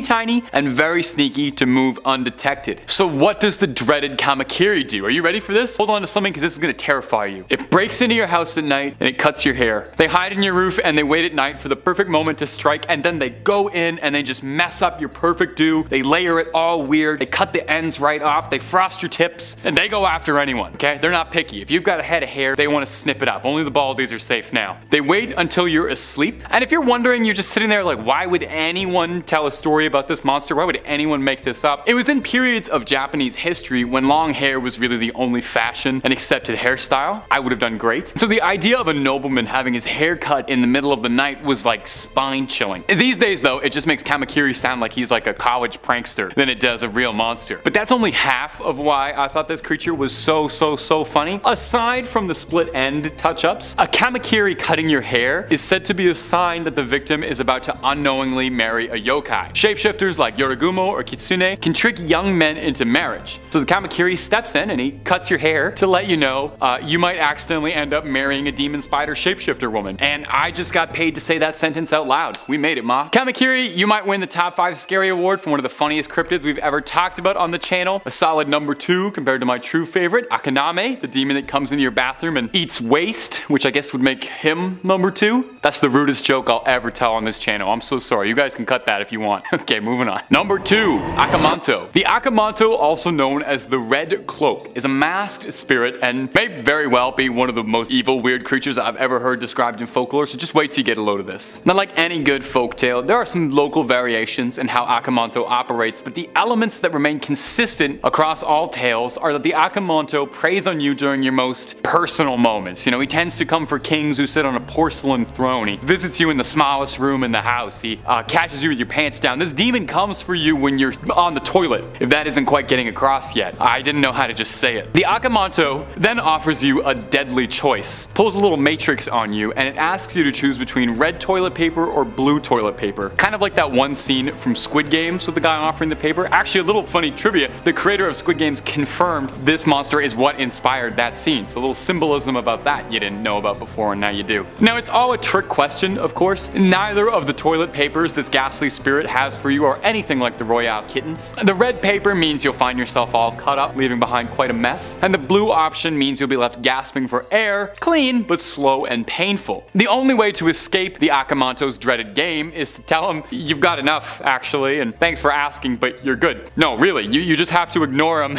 tiny and very sneaky to move undetected. So what does the dreaded kamakiri do? Are you ready for this? Hold on to something because this is going to terrify you. It breaks into your house at night and it cuts your hair. They hide in your roof and they wait at night for the perfect moment to strike, and then they go in and they just mess up your perfect do. They layer it all weird. They cut the ends right off. They frost your tips and they go after anyone. Okay? They're not picky. If you've got a head of hair, they want to snip it up. Only the baldies are safe now. They wait until you're asleep. And if you're wondering, you're just sitting there like, why would anyone tell a story about this monster? Why would anyone make this up? It was in periods of Japanese history when long hair was really the only fashion and accepted hairstyle. I would have done great. So the idea of a nobleman having his hair cut in the middle of the night was like spine chilling. These days though, it just makes kamakiri sound like he's like a college prankster than it does a real monster. But that's only half of why I thought this creature was so funny. Aside from the split end touch-ups, a kamakiri cutting your hair is said to be a sign that the victim is about to unknowingly marry a yokai. Shapeshifters like Yorigumo or Kitsune can trick young men into marriage. So the kamakiri steps in and he cuts your hair to let you know you might accidentally end up marrying a demon spider shapeshifter woman. And I just got paid to say that sentence out loud. We made it, ma. Kamakiri, you might win the top 5 scary award for one of the funniest cryptids we've ever talked about on the channel. A solid number 2 compared to my true favorite, Akaname, the demon that comes into your bathroom and eats waste, which I guess would make him number 2. That's the rudest joke I'll ever tell on this channel. I'm so sorry. You guys can cut that if you want. Okay, moving on. Number 2, Akamanto. The Akamanto, also known as the Red Cloak, is a masked spirit and may very well be one of the most evil, weird creatures I've ever heard described in folklore, so just wait till you get a load of this. Now, like any good folktale, there are some local variations in how Akamanto operates, but the elements that remain consistent across all tales are that the Akamanto preys on you during your most personal moments. You know, he tends to come for kings who sit on a porcelain throne. He visits you in the smallest room in the house. He catches you with your pants down. This demon comes for you when you're on the toilet. If that isn't quite getting across yet, I didn't know how to just say it. The Akamanto then offers you a deadly choice, pulls a little matrix on you, and it asks you to choose between red toilet paper or blue toilet paper. Kind of like that one scene from Squid Games with the guy offering the paper. Actually, a little funny trivia, the creator of Squid Games confirmed this monster is what inspired that scene. So a little symbolism about that you didn't know about before and now you do. Now, it's all a trick question, of course. Neither of the toilet papers this ghastly spirit has for you are anything like the Royale kittens. The red paper means you'll find yourself all cut up, leaving behind quite a mess. And the blue option means you'll be left gasping for air, clean, but slow and painful. The only way to escape the Akamanto's dreaded game is to tell him you've got enough, actually, and thanks for asking, but you're good. No, really, you just have to ignore him.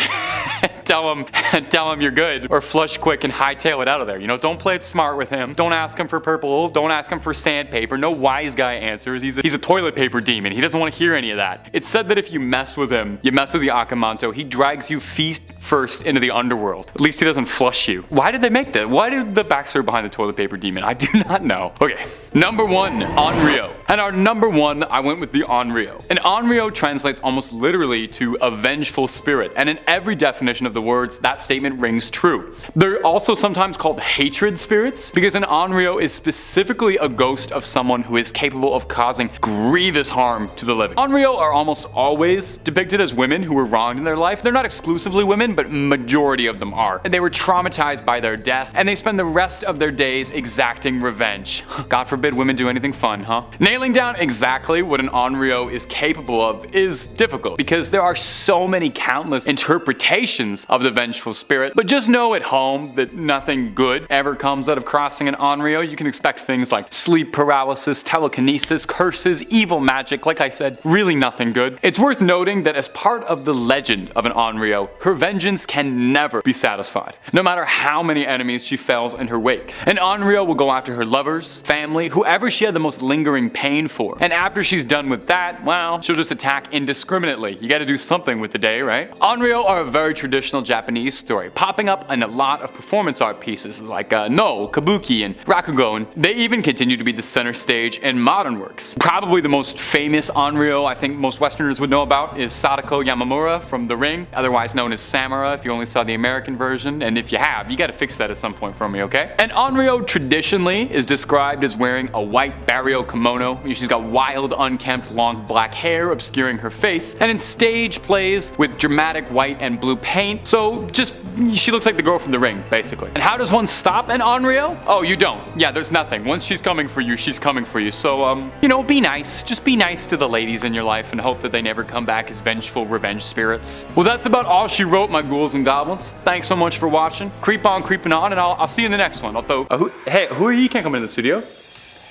Tell him you're good, or flush quick and hightail it out of there. You know, don't play it smart with him. Don't ask him for purple. Don't ask him for sandpaper. No wise guy answers. He's a toilet paper demon. He doesn't want to hear any of that. It's said that if you mess with him, you mess with the Akamanto, he drags you feet first into the underworld. At least he doesn't flush you. Why did they make that? Why did the backstory behind the toilet paper demon? I do not know. Okay, number 1, Onryo. And our number 1, I went with the Onryo. And Onryo translates almost literally to a vengeful spirit, and in every definition of the words, that statement rings true. They're also sometimes called hatred spirits because an Onryo is specifically a ghost of someone who is capable of causing grievous harm to the living. Onryo are almost always depicted as women who were wronged in their life. They're not exclusively women, but majority of them are. They were traumatized by their death, and they spend the rest of their days exacting revenge. God forbid women do anything fun, huh? Nailing down exactly what an Onryo is capable of is difficult because there are so many countless interpretations of the vengeful spirit, but just know at home that nothing good ever comes out of crossing an Onryo. You can expect things like sleep paralysis, telekinesis, curses, evil magic, like I said, really nothing good. It's worth noting that as part of the legend of an Onryo, her vengeance can never be satisfied, no matter how many enemies she fells in her wake. An Onryo will go after her lovers, family, whoever she had the most lingering pain for, and after she's done with that, well, she'll just attack indiscriminately. You gotta do something with the day, right? Onryo are a very traditional Japanese story, popping up in a lot of performance art pieces like No, Kabuki, and Rakugo, and they even continue to be the center stage in modern works. Probably the most famous Onryo I think most Westerners would know about is Sadako Yamamura from The Ring, otherwise known as Samurai camera if you only saw the American version, and if you have, you gotta fix that at some point for me, okay? And Onryo traditionally is described as wearing a white barrio kimono. She's got wild, unkempt, long black hair obscuring her face, and in stage plays with dramatic white and blue paint, so she looks like the girl from The Ring, basically. And how does one stop an Onryo? Oh, you don't. Yeah, there's nothing. Once she's coming for you, she's coming for you. So, be nice. Just be nice to the ladies in your life and hope that they never come back as vengeful revenge spirits. Well, that's about all she wrote, my ghouls and goblins. Thanks so much for watching. Creep on, creeping on, and I'll see you in the next one. Although, hey, who are you? You can't come into the studio.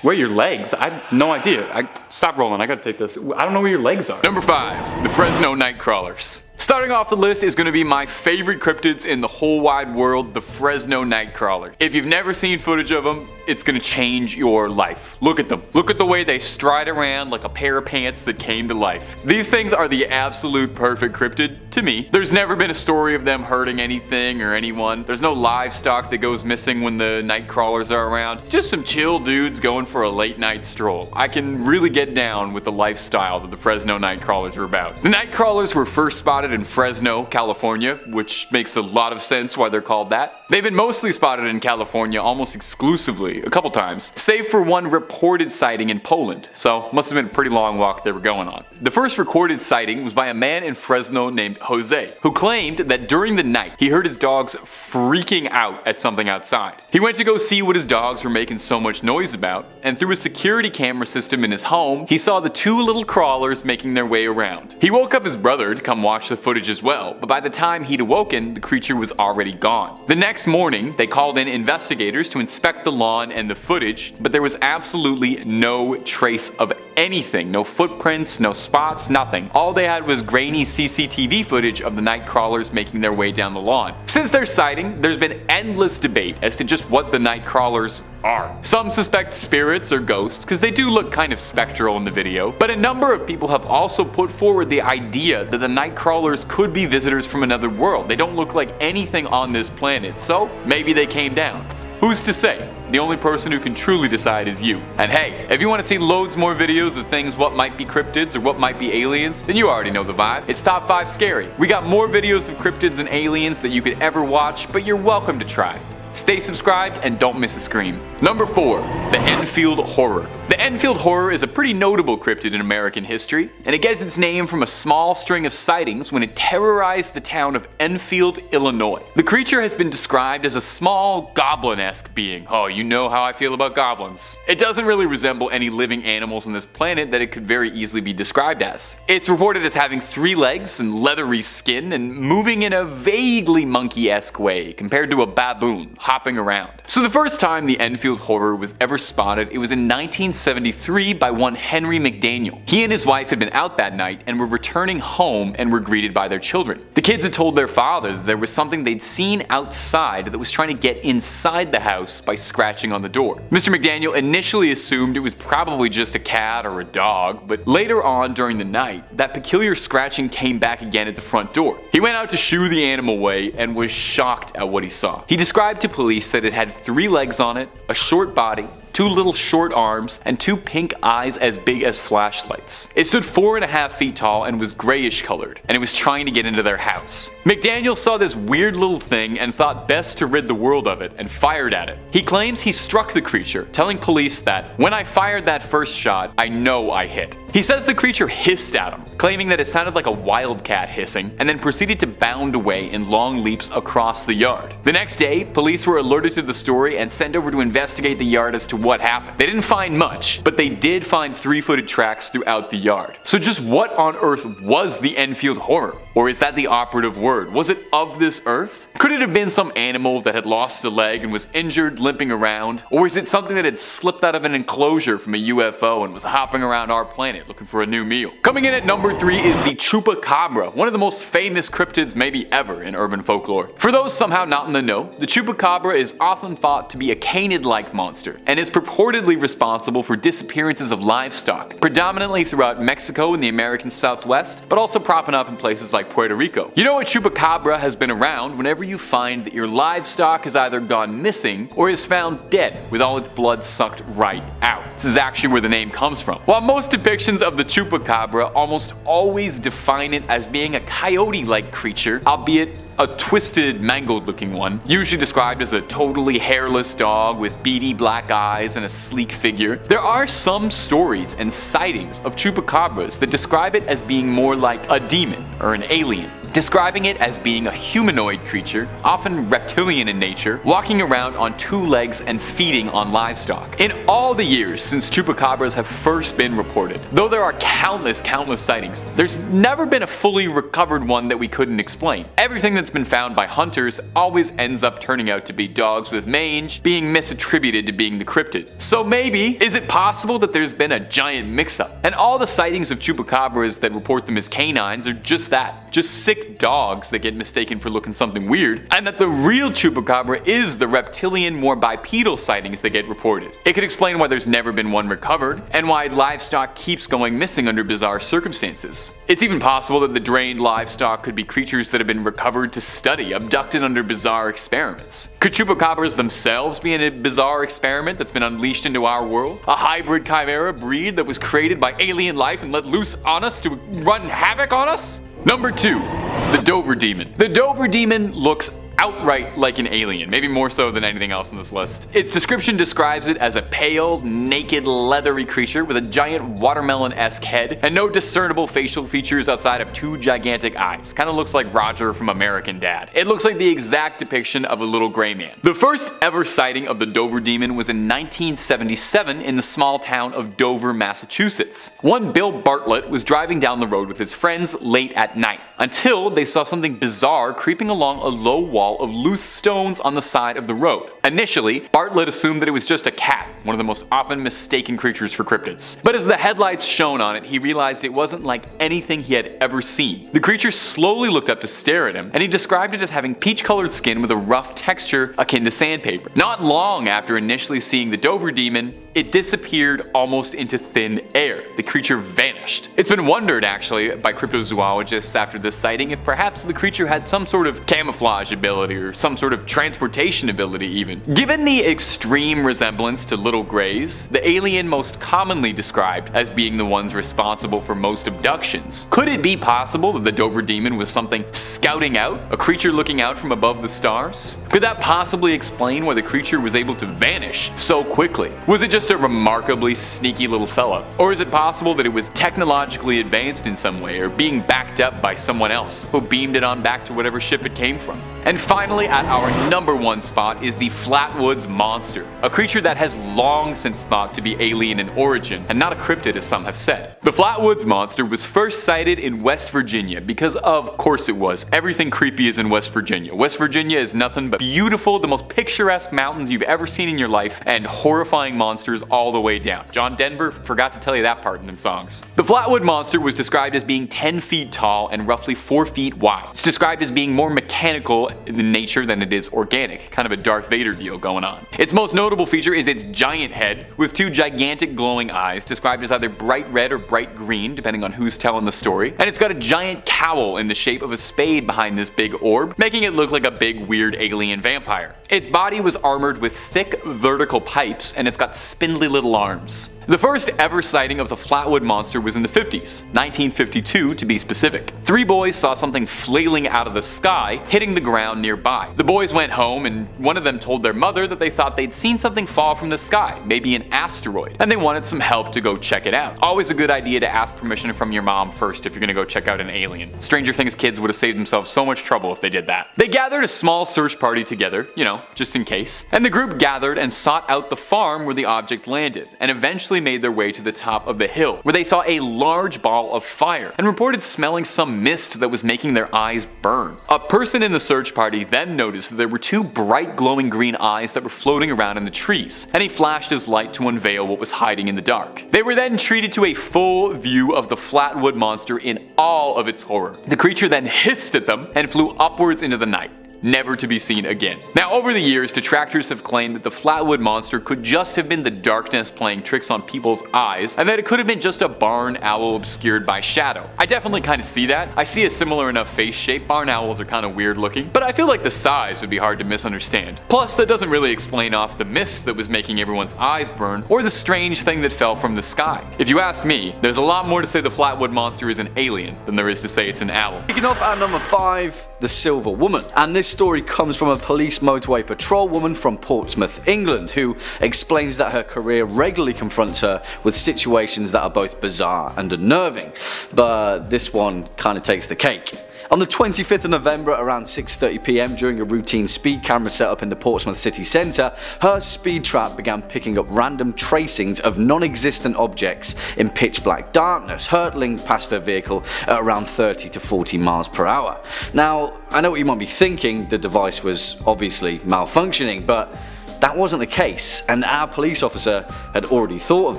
Where are your legs? I have no idea. Stop rolling, I gotta take this. I don't know where your legs are. Number 5, the Fresno Nightcrawlers. Starting off the list is going to be my favorite cryptids in the whole wide world, the Fresno Nightcrawler. If you've never seen footage of them, it's going to change your life. Look at them. Look at the way they stride around like a pair of pants that came to life. These things are the absolute perfect cryptid to me. There's never been a story of them hurting anything or anyone. There's no livestock that goes missing when the Nightcrawlers are around. It's just some chill dudes going for a late night stroll. I can really get down with the lifestyle that the Fresno Nightcrawlers are about. The Nightcrawlers were first spotted in Fresno, California, which makes a lot of sense why they're called that. They've been mostly spotted in California almost exclusively, a couple times, save for one reported sighting in Poland, so must have been a pretty long walk they were going on. The first recorded sighting was by a man in Fresno named Jose, who claimed that during the night he heard his dogs freaking out at something outside. He went to go see what his dogs were making so much noise about, and through a security camera system in his home, he saw the 2 little crawlers making their way around. He woke up his brother to come watch the footage as well, but by the time he'd awoken, the creature was already gone. The next morning, they called in investigators to inspect the lawn and the footage, but there was absolutely no trace of anything. No footprints, no spots, nothing. All they had was grainy CCTV footage of the Nightcrawlers making their way down the lawn. Since their sighting, there's been endless debate as to just what the Nightcrawlers are. Some suspect spirits or ghosts, because they do look kind of spectral in the video, but a number of people have also put forward the idea that the Nightcrawlers could be visitors from another world. They don't look like anything on this planet, so maybe they came down. Who's to say? The only person who can truly decide is you. And hey, if you want to see loads more videos of things what might be cryptids or what might be aliens, then you already know the vibe. It's Top 5 Scary. We got more videos of cryptids and aliens that you could ever watch, but you're welcome to try. Stay subscribed and don't miss a scream. Number 4, the Enfield Horror. The Enfield Horror is a pretty notable cryptid in American history, and it gets its name from a small string of sightings when it terrorized the town of Enfield, Illinois. The creature has been described as a small, goblin-esque being. Oh, you know how I feel about goblins. It doesn't really resemble any living animals on this planet that it could very easily be described as. It's reported as having 3 legs and leathery skin and moving in a vaguely monkey-esque way compared to a baboon hopping around. So the first time the Enfield Horror was ever spotted, it was in 1973 by one Henry McDaniel. He and his wife had been out that night and were returning home and were greeted by their children. The kids had told their father that there was something they'd seen outside that was trying to get inside the house by scratching on the door. Mr. McDaniel initially assumed it was probably just a cat or a dog, but later on during the night, that peculiar scratching came back again at the front door. He went out to shoo the animal away and was shocked at what he saw. He described to police that it had 3 legs on it, a short body, 2 little short arms, and 2 pink eyes as big as flashlights. It stood 4.5 feet tall and was grayish colored, and it was trying to get into their house. McDaniel saw this weird little thing and thought best to rid the world of it and fired at it. He claims he struck the creature, telling police that, "When I fired that first shot, I know I hit." He says the creature hissed at him, claiming that it sounded like a wildcat hissing, and then proceeded to bound away in long leaps across the yard. The next day, police were alerted to the story and sent over to investigate the yard as to what happened. They didn't find much, but they did find 3-footed tracks throughout the yard. So just what on earth was the Enfield Horror? Or is that the operative word? Was it of this earth? Could it have been some animal that had lost a leg and was injured, limping around? Or is it something that had slipped out of an enclosure from a UFO and was hopping around our planet looking for a new meal? Coming in at number 3 is the Chupacabra, one of the most famous cryptids maybe ever in urban folklore. For those somehow not in the know, the Chupacabra is often thought to be a canid-like monster, and is purportedly responsible for disappearances of livestock, predominantly throughout Mexico and the American Southwest, but also propping up in places like Puerto Rico. You know a Chupacabra has been around whenever you you find that your livestock has either gone missing or is found dead with all its blood sucked right out. This is actually where the name comes from. While most depictions of the chupacabra almost always define it as being a coyote-like creature, albeit a twisted, mangled-looking one, usually described as a totally hairless dog with beady black eyes and a sleek figure, there are some stories and sightings of chupacabras that describe it as being more like a demon or an alien, describing it as being a humanoid creature, often reptilian in nature, walking around on two legs and feeding on livestock. In all the years since chupacabras have first been reported, though there are countless sightings, there's never been a fully recovered one that we couldn't explain. Everything that's been found by hunters always ends up turning out to be dogs with mange, being misattributed to being the cryptid. So maybe, is it possible that there's been a giant mix-up, and all the sightings of chupacabras that report them as canines are just that, just sick dogs that get mistaken for looking something weird, and that the real chupacabra is the reptilian, more bipedal sightings that get reported. It could explain why there's never been one recovered, and why livestock keeps going missing under bizarre circumstances. It's even possible that the drained livestock could be creatures that have been recovered to study, abducted under bizarre experiments. Could chupacabras themselves be in a bizarre experiment that's been unleashed into our world? A hybrid chimera breed that was created by alien life and let loose on us to run havoc on us? Number 2. The Dover Demon. The Dover Demon looks outright like an alien, maybe more so than anything else on this list. Its description describes it as a pale, naked, leathery creature with a giant watermelon-esque head and no discernible facial features outside of two gigantic eyes. Kinda looks like Roger from American Dad. It looks like the exact depiction of a little gray man. The first ever sighting of the Dover Demon was in 1977 in the small town of Dover, Massachusetts. One Bill Bartlett was driving down the road with his friends late at night, until they saw something bizarre creeping along a low wall of loose stones on the side of the road. Initially, Bartlett assumed that it was just a cat, one of the most often mistaken creatures for cryptids. But as the headlights shone on it, he realized it wasn't like anything he had ever seen. The creature slowly looked up to stare at him, and he described it as having peach-colored skin with a rough texture akin to sandpaper. Not long after initially seeing the Dover Demon, it disappeared almost into thin air. The creature vanished. It's been wondered, actually, by cryptozoologists after this sighting if perhaps the creature had some sort of camouflage ability or some sort of transportation ability even. Given the extreme resemblance to little greys, the alien most commonly described as being the ones responsible for most abductions, could it be possible that the Dover Demon was something scouting out, a creature looking out from above the stars? Could that possibly explain why the creature was able to vanish so quickly? Was it just a remarkably sneaky little fella? Or is it possible that it was technologically advanced in some way or being backed up by someone else who beamed it on back to whatever ship it came from? And finally, at our number 1 spot is the Flatwoods Monster, a creature that has long since thought to be alien in origin and not a cryptid as some have said. The Flatwoods Monster was first sighted in West Virginia because of course it was. Everything creepy is in West Virginia. West Virginia is nothing but beautiful, the most picturesque mountains you've ever seen in your life, and horrifying monsters all the way down. John Denver forgot to tell you that part in the songs. The Flatwood Monster was described as being 10 feet tall and roughly 4 feet wide. It's described as being more mechanical in nature than it is organic, kind of a Darth Vader deal going on. Its most notable feature is its giant head with 2 gigantic glowing eyes, described as either bright red or bright green depending on who's telling the story, and it's got a giant cowl in the shape of a spade behind this big orb, making it look like a big weird alien vampire. Its body was armored with thick vertical pipes, and it's got spindly little arms. The first ever sighting of the Flatwood Monster was in the 50s, 1952 to be specific. 3 boys saw something flailing out of the sky, hitting the ground nearby. The boys went home, and one of them told their mother that they thought they'd seen something fall from the sky, maybe an asteroid, and they wanted some help to go check it out. Always a good idea to ask permission from your mom first if you're gonna go check out an alien. Stranger Things kids would have saved themselves so much trouble if they did that. They gathered a small search party together, you know, just in case, and the group gathered and sought out the farm where the object landed, and eventually made their way to the top of the hill, where they saw a large ball of fire and reported smelling some mist that was making their eyes burn. A person in the search party then noticed that there were 2 bright glowing green eyes that were floating around in the trees, and he flashed his light to unveil what was hiding in the dark. They were then treated to a full view of the Flatwood Monster in all of its horror. The creature then hissed at them and flew upwards into the night. never to be seen again. Now, over the years, detractors have claimed that the Flatwood Monster could just have been the darkness playing tricks on people's eyes, and that it could have been just a barn owl obscured by shadow. I definitely kind of see that. I see a similar enough face shape. Barn owls are kind of weird looking, but I feel like the size would be hard to misunderstand. Plus, that doesn't really explain off the mist that was making everyone's eyes burn, or the strange thing that fell from the sky. If you ask me, there's a lot more to say the Flatwood Monster is an alien than there is to say it's an owl. Kicking off at number 5, the Silver Woman. And this story comes from a police motorway patrol woman from Portsmouth, England, who explains that her career regularly confronts her with situations that are both bizarre and unnerving. But this one kind of takes the cake. On the 25th of November around 6:30 PM during a routine speed camera set up in the Portsmouth city centre, her speed trap began picking up random tracings of non-existent objects in pitch black darkness, hurtling past her vehicle at around 30 to 40 miles per hour. Now, I know what you might be thinking, the device was obviously malfunctioning, but that wasn't the case, and our police officer had already thought of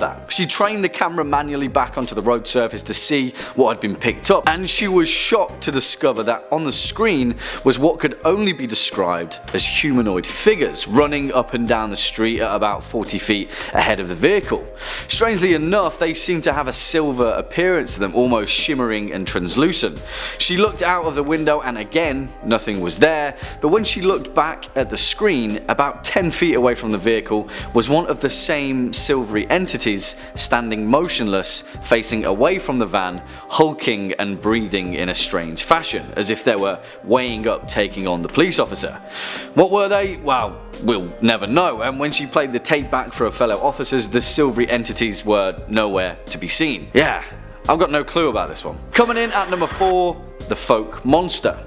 that. She trained the camera manually back onto the road surface to see what had been picked up, and she was shocked to discover that on the screen was what could only be described as humanoid figures running up and down the street at about 40 feet ahead of the vehicle. Strangely enough, they seemed to have a silver appearance to them, almost shimmering and translucent. She looked out of the window and again, nothing was there, but when she looked back at the screen, about 10 feet away from the vehicle was one of the same silvery entities standing motionless, facing away from the van, hulking and breathing in a strange fashion, as if they were weighing up taking on the police officer. What were they? Well, we'll never know, and when she played the tape back for her fellow officers, the silvery entities were nowhere to be seen. Yeah, I've got no clue about this one. Coming in at number 4, the Folk Monster.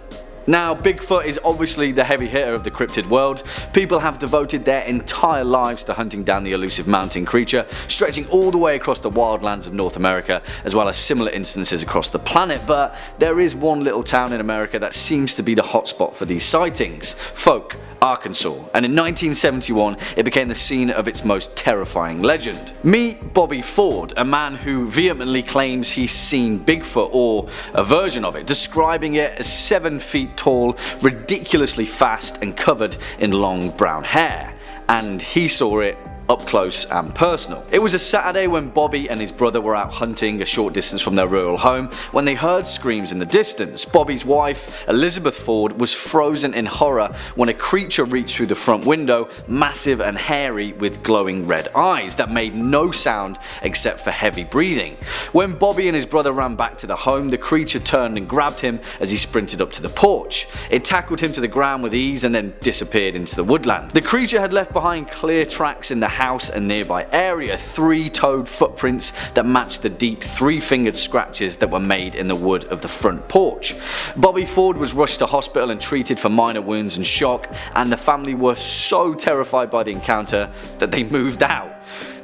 Now, Bigfoot is obviously the heavy hitter of the cryptid world. People have devoted their entire lives to hunting down the elusive mountain creature, stretching all the way across the wildlands of North America, as well as similar instances across the planet. But there is one little town in America that seems to be the hotspot for these sightings: Folk, Arkansas, and in 1971 it became the scene of its most terrifying legend. Meet Bobby Ford, a man who vehemently claims he's seen Bigfoot, or a version of it, describing it as 7 feet tall, ridiculously fast and covered in long brown hair. And he saw it up close and personal. It was a Saturday when Bobby and his brother were out hunting a short distance from their rural home when they heard screams in the distance. Bobby's wife, Elizabeth Ford, was frozen in horror when a creature reached through the front window, massive and hairy with glowing red eyes that made no sound except for heavy breathing. When Bobby and his brother ran back to the home, the creature turned and grabbed him as he sprinted up to the porch. It tackled him to the ground with ease and then disappeared into the woodland. The creature had left behind clear tracks in the house and nearby area, 3-toed footprints that matched the deep 3-fingered scratches that were made in the wood of the front porch. Bobby Ford was rushed to hospital and treated for minor wounds and shock, and the family were so terrified by the encounter that they moved out.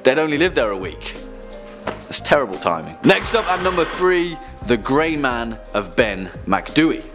They'd only lived there a week. That's terrible timing. Next up at number 3, the Grey Man of Ben Macdui.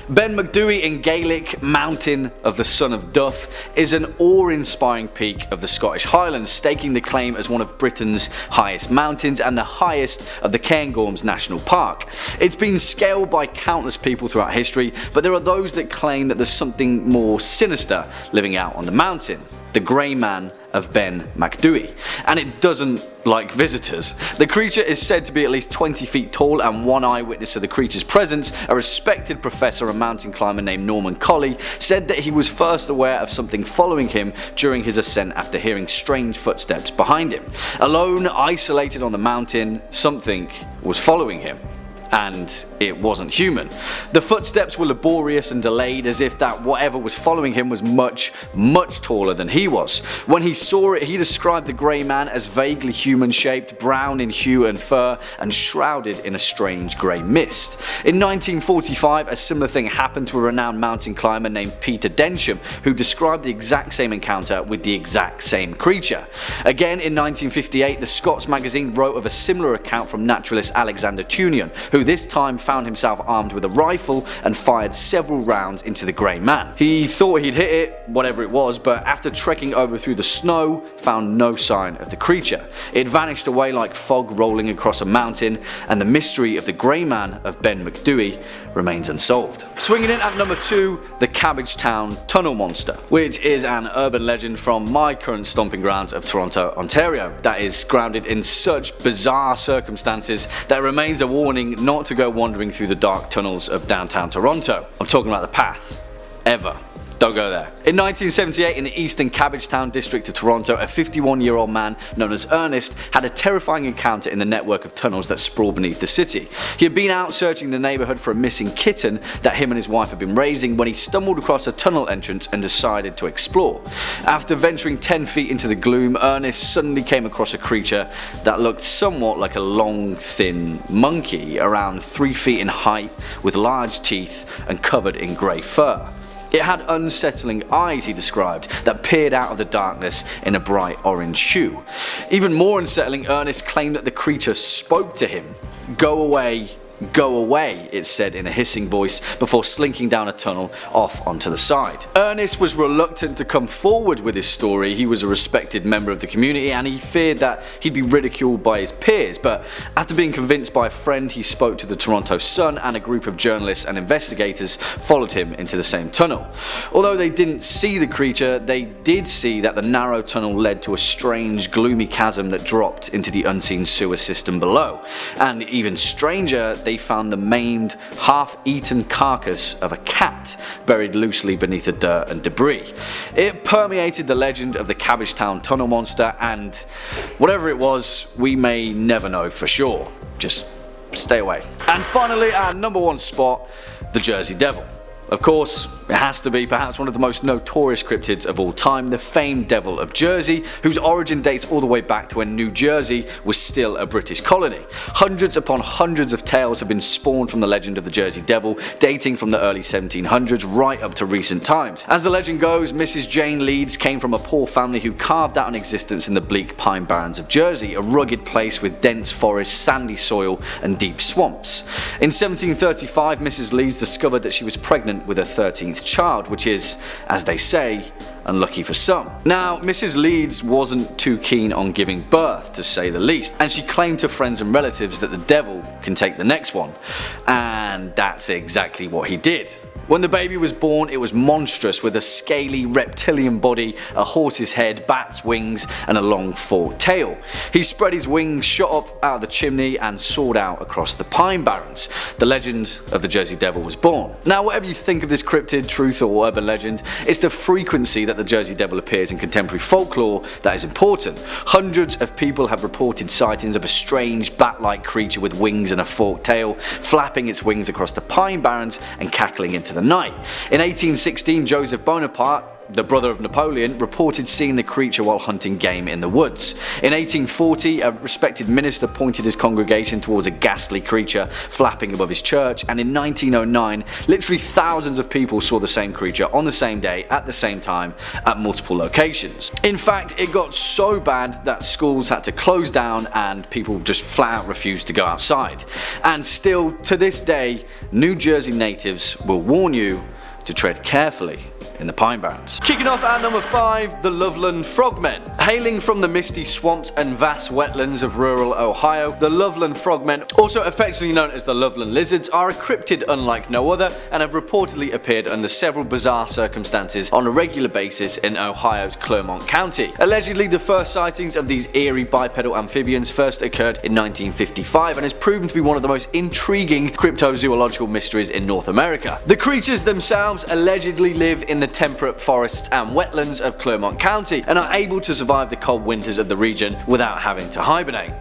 Ben Macdui in Gaelic, Mountain of the Son of Duff, is an awe-inspiring peak of the Scottish Highlands, staking the claim as one of Britain's highest mountains and the highest of the Cairngorms National Park. It's been scaled by countless people throughout history, but there are those that claim that there's something more sinister living out on the mountain: the Grey Man of Ben Macdui, and it doesn't like visitors. The creature is said to be at least 20 feet tall, and one eyewitness of the creature's presence, a respected professor and mountain climber named Norman Colley, said that he was first aware of something following him during his ascent after hearing strange footsteps behind him. Alone, isolated on the mountain, something was following him. And it wasn't human. The footsteps were laborious and delayed, as if that whatever was following him was much, much taller than he was. When he saw it, he described the Grey Man as vaguely human-shaped, brown in hue and fur, and shrouded in a strange grey mist. In 1945, a similar thing happened to a renowned mountain climber named Peter Densham, who described the exact same encounter with the exact same creature. Again, in 1958, the Scots magazine wrote of a similar account from naturalist Alexander Tunion, who who this time found himself armed with a rifle and fired several rounds into the grey man. He thought he'd hit it, whatever it was, but after trekking over through the snow, found no sign of the creature. It vanished away like fog rolling across a mountain, and the mystery of the grey man of Ben McDewey remains unsolved. Swinging in at number 2, the Cabbagetown Tunnel Monster, which is an urban legend from my current stomping grounds of Toronto, Ontario, that is grounded in such bizarre circumstances that it remains a warning not to go wandering through the dark tunnels of downtown Toronto. I'm talking about the path. Ever. Don't go there. In 1978, in the eastern Cabbagetown district of Toronto, a 51-year-old man known as Ernest had a terrifying encounter in the network of tunnels that sprawl beneath the city. He had been out searching the neighborhood for a missing kitten that him and his wife had been raising when he stumbled across a tunnel entrance and decided to explore. After venturing 10 feet into the gloom, Ernest suddenly came across a creature that looked somewhat like a long, thin monkey, around 3 feet in height, with large teeth and covered in grey fur. It had unsettling eyes, he described, that peered out of the darkness in a bright orange hue. Even more unsettling, Ernest claimed that the creature spoke to him. "Go away, go away," it said in a hissing voice before slinking down a tunnel off onto the side. Ernest was reluctant to come forward with his story. He was a respected member of the community and he feared that he'd be ridiculed by his peers, but after being convinced by a friend, he spoke to the Toronto Sun, and a group of journalists and investigators followed him into the same tunnel. Although they didn't see the creature, they did see that the narrow tunnel led to a strange, gloomy chasm that dropped into the unseen sewer system below. And even stranger, they found the maimed, half-eaten carcass of a cat buried loosely beneath the dirt and debris. It permeated the legend of the Cabbagetown Tunnel Monster, and whatever it was, we may never know for sure. Just stay away. And finally, our number 1 spot, the Jersey Devil. Of course, it has to be perhaps one of the most notorious cryptids of all time, the famed Devil of Jersey, whose origin dates all the way back to when New Jersey was still a British colony. Hundreds upon hundreds of tales have been spawned from the legend of the Jersey Devil, dating from the early 1700s right up to recent times. As the legend goes, Mrs. Jane Leeds came from a poor family who carved out an existence in the bleak pine barrens of Jersey, a rugged place with dense forests, sandy soil and deep swamps. In 1735, Mrs. Leeds discovered that she was pregnant with her 13th child, which is, as they say, unlucky for some. Now, Mrs. Leeds wasn't too keen on giving birth, to say the least, and she claimed to friends and relatives that the devil can take the next one. And that's exactly what he did. When the baby was born, it was monstrous, with a scaly reptilian body, a horse's head, bat's wings, and a long forked tail. He spread his wings, shot up out of the chimney, and soared out across the pine barrens. The legend of the Jersey Devil was born. Now, whatever you think of this cryptid, truth, or urban legend, it's the frequency that the Jersey Devil appears in contemporary folklore that is important. Hundreds of people have reported sightings of a strange, bat-like creature with wings and a forked tail, flapping its wings across the pine barrens and cackling into the night. In 1816, Joseph Bonaparte, the brother of Napoleon, reported seeing the creature while hunting game in the woods. In 1840, a respected minister pointed his congregation towards a ghastly creature flapping above his church, and in 1909, literally thousands of people saw the same creature on the same day at the same time at multiple locations. In fact, it got so bad that schools had to close down and people just flat out refused to go outside. And still, to this day, New Jersey natives will warn you to tread carefully in the pine barrens. Kicking off at number 5, the Loveland Frogmen. Hailing from the misty swamps and vast wetlands of rural Ohio, the Loveland Frogmen, also affectionately known as the Loveland Lizards, are a cryptid unlike no other and have reportedly appeared under several bizarre circumstances on a regular basis in Ohio's Clermont County. Allegedly, the first sightings of these eerie bipedal amphibians first occurred in 1955 and has proven to be one of the most intriguing cryptozoological mysteries in North America. The creatures themselves allegedly live in the temperate forests and wetlands of Clermont County and are able to survive the cold winters of the region without having to hibernate.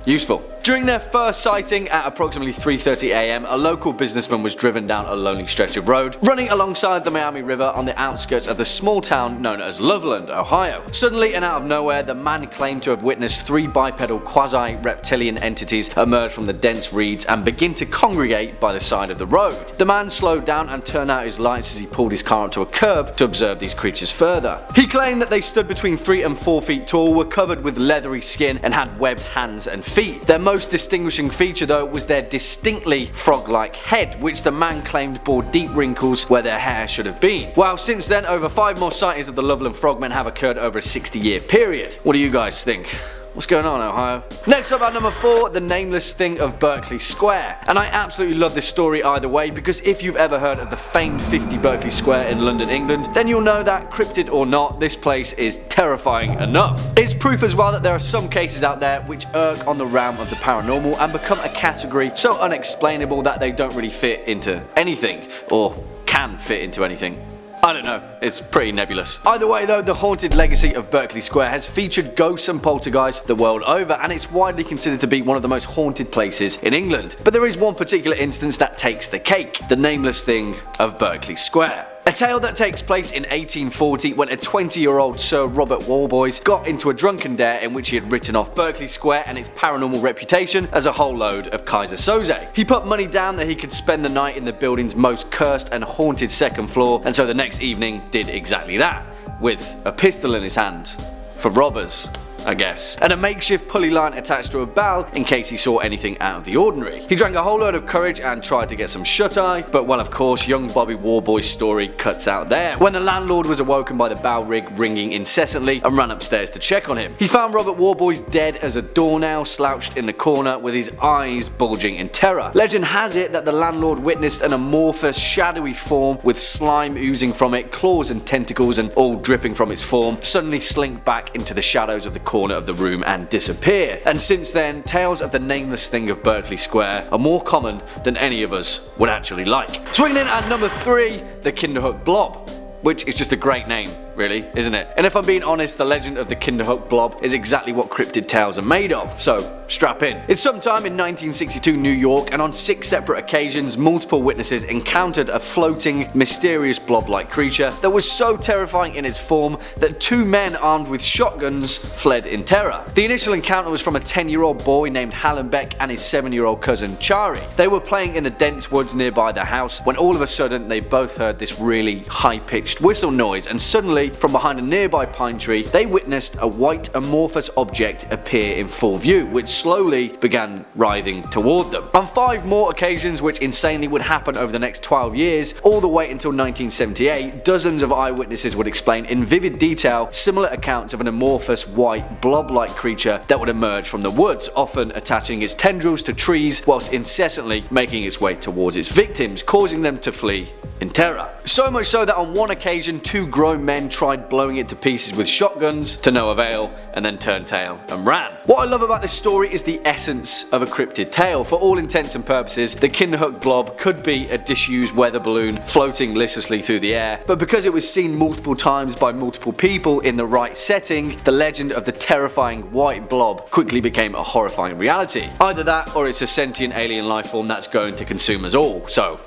Useful. During their first sighting at approximately 3:30 AM, a local businessman was driven down a lonely stretch of road running alongside the Miami River on the outskirts of the small town known as Loveland, Ohio. Suddenly and out of nowhere, the man claimed to have witnessed 3 bipedal quasi-reptilian entities emerge from the dense reeds and begin to congregate by the side of the road. The man slowed down and turned out his lights as he pulled his car up to a curb to observe these creatures further. He claimed that they stood between 3 and 4 feet tall, were covered with leathery skin, and had webbed hands and feet. Their most most distinguishing feature though was their distinctly frog-like head, which the man claimed bore deep wrinkles where their hair should have been. Well, since then, over 5 more sightings of the Loveland Frogmen have occurred over a 60-year period. What do you guys think? What's going on, Ohio? Next up at number 4, the nameless thing of Berkeley Square. And I absolutely love this story either way, because if you've ever heard of the famed 50 Berkeley Square in London, England, then you'll know that, cryptid or not, this place is terrifying enough. It's proof as well that there are some cases out there which irk on the realm of the paranormal and become a category so unexplainable that they don't really fit into anything, or can fit into anything. I don't know, it's pretty nebulous. Either way though, the haunted legacy of Berkeley Square has featured ghosts and poltergeists the world over, and it's widely considered to be one of the most haunted places in England. But there is one particular instance that takes the cake, the nameless thing of Berkeley Square. A tale that takes place in 1840 when a 20-year-old Sir Robert Walboys got into a drunken dare in which he had written off Berkeley Square and its paranormal reputation as a whole load of Kaiser Soze. He put money down that he could spend the night in the building's most cursed and haunted second floor, and so the next evening did exactly that, with a pistol in his hand. For robbers, I guess, and a makeshift pulley line attached to a bell in case he saw anything out of the ordinary. He drank a whole load of courage and tried to get some shut-eye, but well, of course, young Bobby Warboy's story cuts out there, when the landlord was awoken by the bell rig ringing incessantly and ran upstairs to check on him. He found Robert Warboys dead as a doornail, slouched in the corner with his eyes bulging in terror. Legend has it that the landlord witnessed an amorphous, shadowy form with slime oozing from it, claws and tentacles and all dripping from its form, suddenly slink back into the shadows of the corner of the room and disappear. And since then, tales of the nameless thing of Berkeley Square are more common than any of us would actually like. Swinging in at number 3, the Kinderhook Blob, which is just a great name, really, isn't it? And if I'm being honest, the legend of the Kinderhook Blob is exactly what cryptid tales are made of, so strap in. It's sometime in 1962 New York, and on 6 separate occasions, multiple witnesses encountered a floating, mysterious blob-like creature that was so terrifying in its form that 2 men armed with shotguns fled in terror. The initial encounter was from a 10-year-old boy named Hallenbeck and his 7-year-old cousin Chari. They were playing in the dense woods nearby their house when all of a sudden they both heard this really high-pitched whistle noise, and suddenly, from behind a nearby pine tree, they witnessed a white amorphous object appear in full view, which slowly began writhing toward them. On 5 more occasions, which insanely would happen over the next 12 years, all the way until 1978, dozens of eyewitnesses would explain in vivid detail similar accounts of an amorphous white blob-like creature that would emerge from the woods, often attaching its tendrils to trees whilst incessantly making its way towards its victims, causing them to flee in terror. So much so that on one occasion 2 grown men tried blowing it to pieces with shotguns to no avail, and then turned tail and ran. What I love about this story is the essence of a cryptid tale. For all intents and purposes, the Kinderhook Blob could be a disused weather balloon floating listlessly through the air, but because it was seen multiple times by multiple people in the right setting, the legend of the terrifying white blob quickly became a horrifying reality. Either that, or it's a sentient alien life form that's going to consume us all, so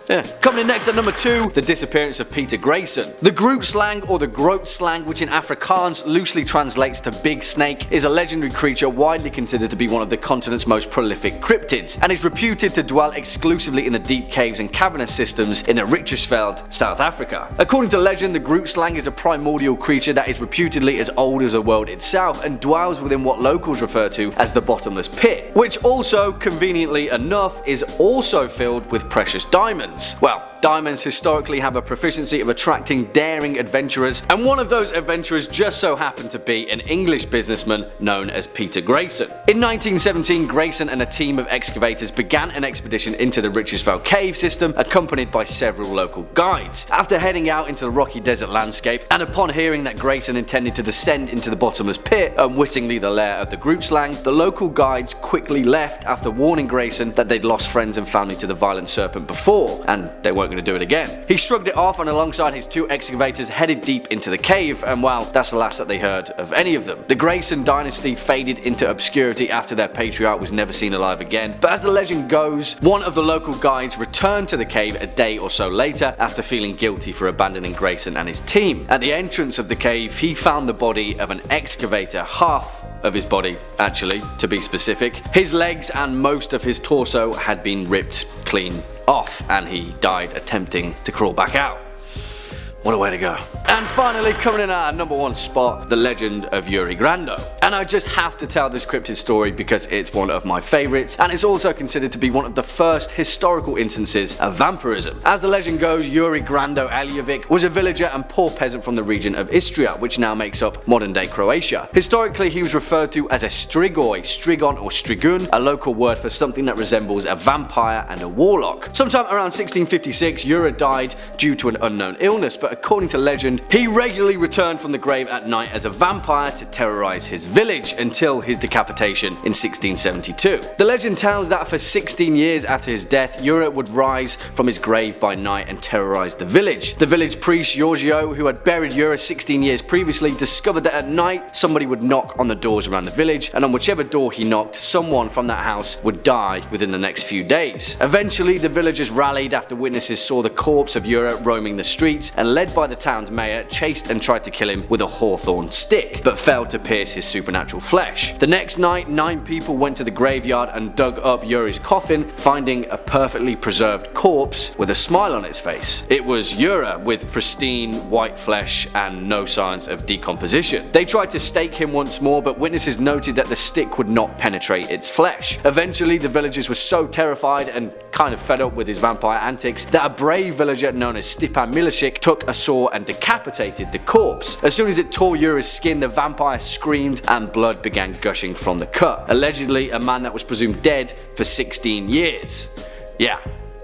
yeah. Coming in next at number 2, the disappearance of Peter Grayson. The Groot slang, or the Groot slang, which in Afrikaans loosely translates to big snake, is a legendary creature widely considered to be one of the continent's most prolific cryptids, and is reputed to dwell exclusively in the deep caves and cavernous systems in the Richtersveld, South Africa. According to legend, the Groot slang is a primordial creature that is reputedly as old as the world itself, and dwells within what locals refer to as the bottomless pit, which also, conveniently enough, is also filled with precious diamonds. Well, diamonds historically have a proficiency of attracting daring adventurers, and one of those adventurers just so happened to be an English businessman known as Peter Grayson. In 1917, Grayson and a team of excavators began an expedition into the Richtersveld cave system, accompanied by several local guides. After heading out into the rocky desert landscape, and upon hearing that Grayson intended to descend into the bottomless pit, unwittingly the lair of the Groot slang, the local guides quickly left after warning Grayson that they'd lost friends and family to the violent serpent before, and they weren't going to do it again. He shrugged it off, and alongside his 2 excavators headed deep into the cave, and well, that's the last that they heard of any of them. The Grayson dynasty faded into obscurity after their patriarch was never seen alive again, but as the legend goes, one of the local guides returned to the cave a day or so later after feeling guilty for abandoning Grayson and his team. At the entrance of the cave, he found the body of an excavator, half of his body actually, to be specific. His legs and most of his torso had been ripped clean off, and he died attempting to crawl back out. What a way to go. And finally, coming in at our number 1 spot, the legend of Yuri Grando. And I just have to tell this cryptid story because it's one of my favourites, and it's also considered to be one of the first historical instances of vampirism. As the legend goes, Yuri Grando Eljevic was a villager and poor peasant from the region of Istria, which now makes up modern-day Croatia. Historically, he was referred to as a strigoi, strigon or strigun, a local word for something that resembles a vampire and a warlock. Sometime around 1656, Yuri died due to an unknown illness, but according to legend, he regularly returned from the grave at night as a vampire to terrorize his village until his decapitation in 1672. The legend tells that for 16 years after his death, Yuri would rise from his grave by night and terrorize the village. The village priest Giorgio, who had buried Yuri 16 years previously, discovered that at night somebody would knock on the doors around the village, and on whichever door he knocked, someone from that house would die within the next few days. Eventually, the villagers rallied after witnesses saw the corpse of Yuri roaming the streets, and led by the town's mayor, chased and tried to kill him with a hawthorn stick, but failed to pierce his supernatural flesh. The next night, 9 people went to the graveyard and dug up Yuri's coffin, finding a perfectly preserved corpse with a smile on its face. It was Yuri with pristine white flesh and no signs of decomposition. They tried to stake him once more, but witnesses noted that the stick would not penetrate its flesh. Eventually, the villagers were so terrified and kind of fed up with his vampire antics that a brave villager known as Stipan Milicic took a saw and decapitated the corpse. As soon as it tore Yuri's skin, the vampire screamed and blood began gushing from the cut. Allegedly, a man that was presumed dead for 16 years. Yeah.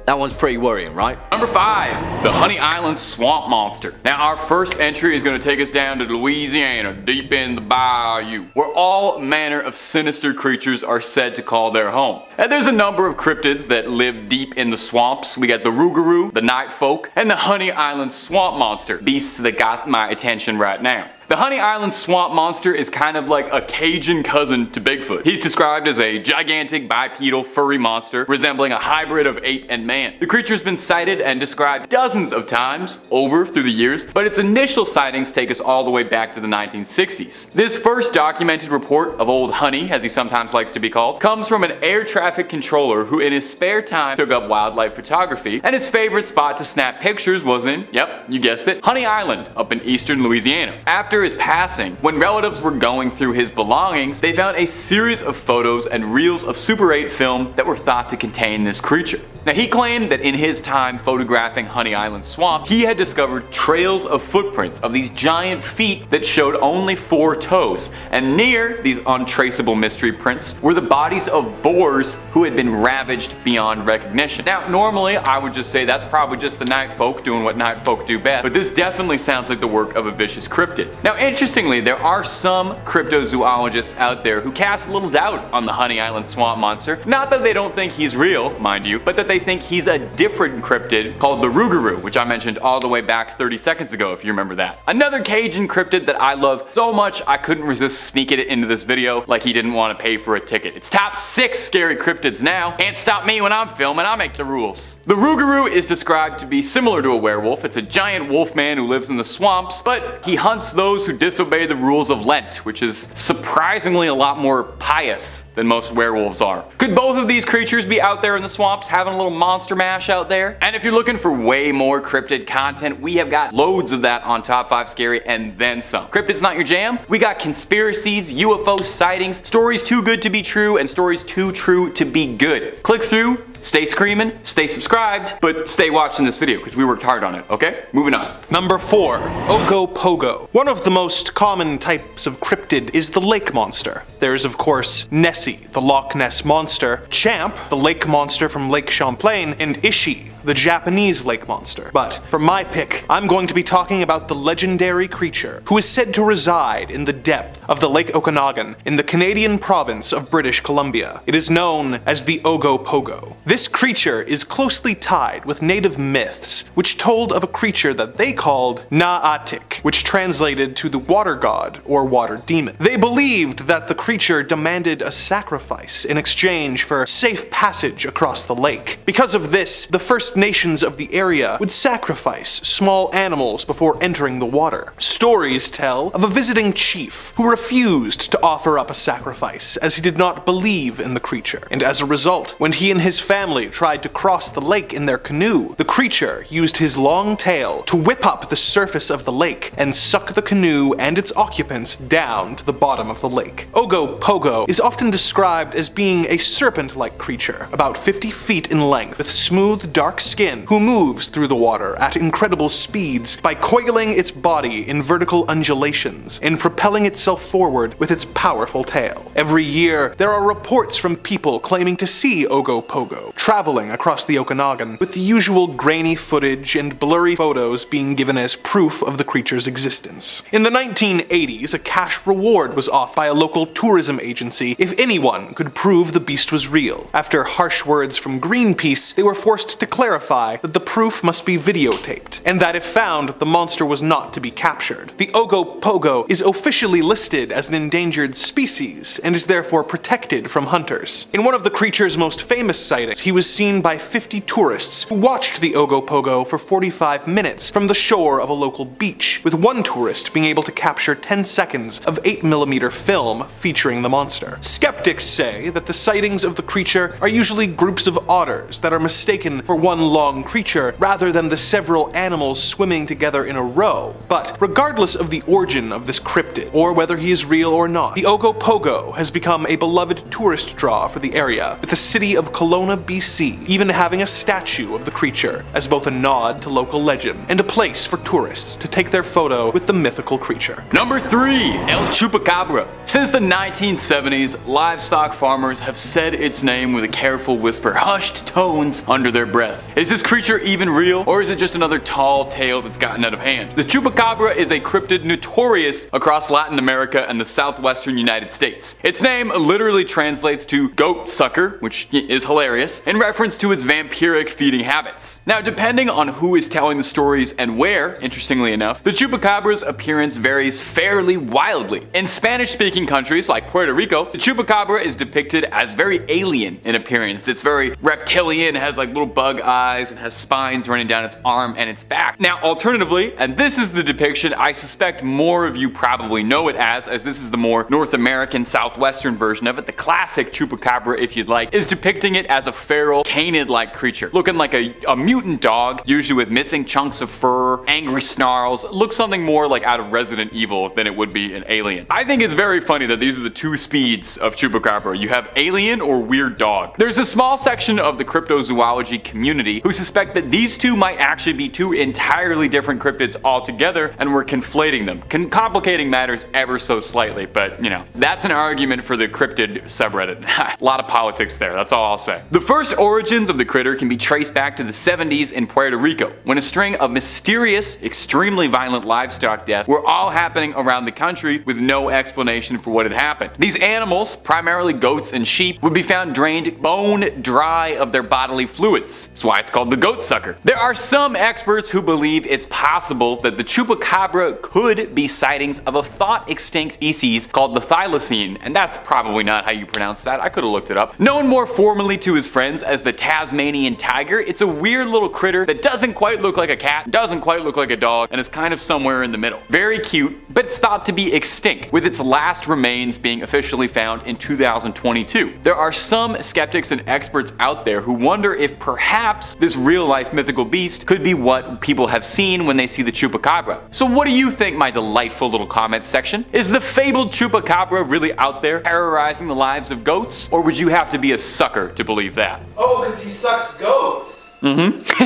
That one's pretty worrying, right? Number 5, the Honey Island Swamp Monster. Now our first entry is going to take us down to Louisiana, deep in the bayou, where all manner of sinister creatures are said to call their home. And there's a number of cryptids that live deep in the swamps. We got the Rougarou, the Night Folk, and the Honey Island Swamp Monster, beasts that got my attention right now. The Honey Island Swamp Monster is kind of like a Cajun cousin to Bigfoot. He's described as a gigantic bipedal furry monster resembling a hybrid of ape and man. The creature's been sighted and described dozens of times over through the years, but its initial sightings take us all the way back to the 1960s. This first documented report of Old Honey, as he sometimes likes to be called, comes from an air traffic controller who in his spare time took up wildlife photography, and his favorite spot to snap pictures was in, yep, you guessed it, Honey Island up in eastern Louisiana. After his passing, when relatives were going through his belongings, they found a series of photos and reels of Super 8 film that were thought to contain this creature. Now he claimed that in his time photographing Honey Island Swamp, he had discovered trails of footprints of these giant feet that showed only 4 toes, and near these untraceable mystery prints were the bodies of boars who had been ravaged beyond recognition. Now normally I would just say that's probably just the night folk doing what night folk do best, but this definitely sounds like the work of a vicious cryptid. Now interestingly, there are some cryptozoologists out there who cast a little doubt on the Honey Island Swamp Monster. Not that they don't think he's real, mind you, but that they think he's a different cryptid called the Rougarou, which I mentioned all the way back 30 seconds ago if you remember that. Another Cajun cryptid that I love so much I couldn't resist sneaking it into this video like he didn't want to pay for a ticket. It's top 6 scary cryptids now. Can't stop me when I'm filming, I make the rules. The Rougarou is described to be similar to a werewolf. It's a giant wolf man who lives in the swamps, but he hunts those who disobey the rules of Lent, which is surprisingly a lot more pious than most werewolves are. Could both of these creatures be out there in the swamps having a little monster mash out there? And if you're looking for way more cryptid content, we have got loads of that on Top 5 Scary and then some. Cryptid's not your jam? We got conspiracies, UFO sightings, stories too good to be true, and stories too true to be good. Click through, stay screaming, stay subscribed, but stay watching this video because we worked hard on it, okay? Moving on. Number 4, Ogopogo. One of the most common types of cryptid is the lake monster. There's of course Nessie, the Loch Ness monster, Champ, the lake monster from Lake Champlain, and Ishi, the Japanese lake monster. But for my pick, I'm going to be talking about the legendary creature who is said to reside in the depth of the Lake Okanagan in the Canadian province of British Columbia. It is known as the Ogopogo. This creature is closely tied with native myths, which told of a creature that they called Na'atik, which translated to the water god or water demon. They believed that the creature demanded a sacrifice in exchange for safe passage across the lake. Because of this, the First Nations of the area would sacrifice small animals before entering the water. Stories tell of a visiting chief who refused to offer up a sacrifice as he did not believe in the creature, and as a result, when he and his family family tried to cross the lake in their canoe, the creature used his long tail to whip up the surface of the lake and suck the canoe and its occupants down to the bottom of the lake. Ogopogo is often described as being a serpent-like creature, about 50 feet in length, with smooth, dark skin, who moves through the water at incredible speeds by coiling its body in vertical undulations and propelling itself forward with its powerful tail. Every year, there are reports from people claiming to see Ogopogo traveling across the Okanagan, with the usual grainy footage and blurry photos being given as proof of the creature's existence. In the 1980s, a cash reward was offered by a local tourism agency if anyone could prove the beast was real. After harsh words from Greenpeace, they were forced to clarify that the proof must be videotaped, and that if found, the monster was not to be captured. The Ogopogo is officially listed as an endangered species and is therefore protected from hunters. In one of the creature's most famous sightings, he was seen by 50 tourists who watched the Ogopogo for 45 minutes from the shore of a local beach, with one tourist being able to capture 10 seconds of 8mm film featuring the monster. Skeptics say that the sightings of the creature are usually groups of otters that are mistaken for one long creature rather than the several animals swimming together in a row. But regardless of the origin of this cryptid, or whether he is real or not, the Ogopogo has become a beloved tourist draw for the area, with the city of Kelowna, BC even having a statue of the creature as both a nod to local legend and a place for tourists to take their photo with the mythical creature. Number 3. El Chupacabra. Since the 1970s, livestock farmers have said its name with a careful whisper, hushed tones under their breath. Is this creature even real, or is it just another tall tale that's gotten out of hand? The Chupacabra is a cryptid notorious across Latin America and the southwestern United States. Its name literally translates to goat sucker, which is hilarious, in reference to its vampiric feeding habits. Now, depending on who is telling the stories and where, interestingly enough, the Chupacabra's appearance varies fairly wildly. In Spanish-speaking countries like Puerto Rico, the Chupacabra is depicted as very alien in appearance. It's very reptilian, has like little bug eyes, and has spines running down its arm and its back. Now, alternatively, and this is the depiction I suspect more of you probably know it as this is the more North American southwestern version of it, the classic Chupacabra, if you'd like, is depicting it as a feral, canid-like creature, looking like a mutant dog, usually with missing chunks of fur, angry snarls, looks something more like out of Resident Evil than it would be an alien. I think it's very funny that these are the two speeds of Chupacabra. You have alien or weird dog. There's a small section of the cryptozoology community who suspect that these two might actually be two entirely different cryptids altogether, and we're conflating them, complicating matters ever so slightly, but you know, that's an argument for the cryptid subreddit. A lot of politics there, that's all I'll say. The first origins of the critter can be traced back to the 70s in Puerto Rico, when a string of mysterious, extremely violent livestock deaths were all happening around the country with no explanation for what had happened. These animals, primarily goats and sheep, would be found drained bone dry of their bodily fluids. That's why it's called the goat sucker. There are some experts who believe it's possible that the Chupacabra could be sightings of a thought extinct species called the thylacine, and that's probably not how you pronounce that. I could have looked it up. Known more formally to his friends as the Tasmanian tiger, it's a weird little critter that doesn't quite look like a cat, doesn't quite look like a dog, and is kind of somewhere in the middle. Very cute, but it's thought to be extinct, with its last remains being officially found in 2022. There are some skeptics and experts out there who wonder if perhaps this real-life mythical beast could be what people have seen when they see the Chupacabra. So what do you think, my delightful little comment section? Is the fabled Chupacabra really out there terrorizing the lives of goats, or would you have to be a sucker to believe that? Oh, because he sucks goats.